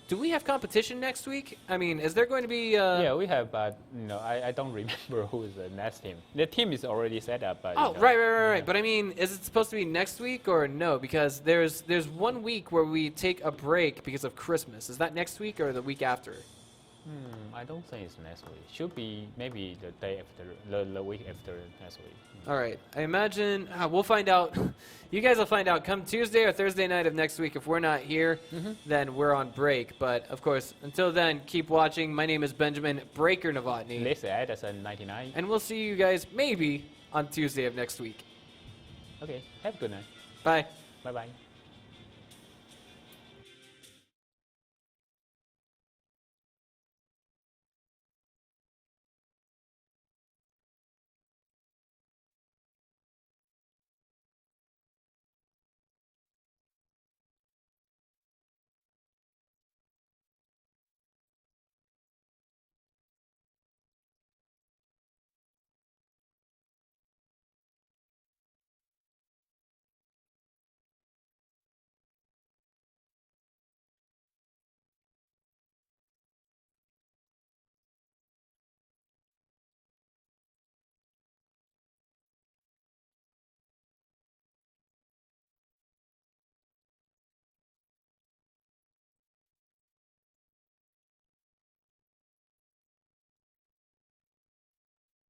[SPEAKER 1] do we have competition next week? I mean, is there going to be...
[SPEAKER 2] Yeah, we have, but you know, I don't remember who is the next team. The team is already set up. But,
[SPEAKER 1] oh,
[SPEAKER 2] you know,
[SPEAKER 1] right. But I mean, is it supposed to be next week or no? Because there's 1 week where we take a break because of Christmas. Is that next week or the week after?
[SPEAKER 2] I don't think it's next week. Should be maybe the day after, the week after next week.
[SPEAKER 1] All right. I imagine we'll find out. You guys will find out come Tuesday or Thursday night of next week. If we're not here, then we're on break. But, of course, until then, keep watching. My name is Benjamin Breaker Novotny.
[SPEAKER 2] This is Edison 99.
[SPEAKER 1] And we'll see you guys maybe on Tuesday of next week.
[SPEAKER 2] Okay. Have a good night.
[SPEAKER 1] Bye.
[SPEAKER 2] Bye-bye.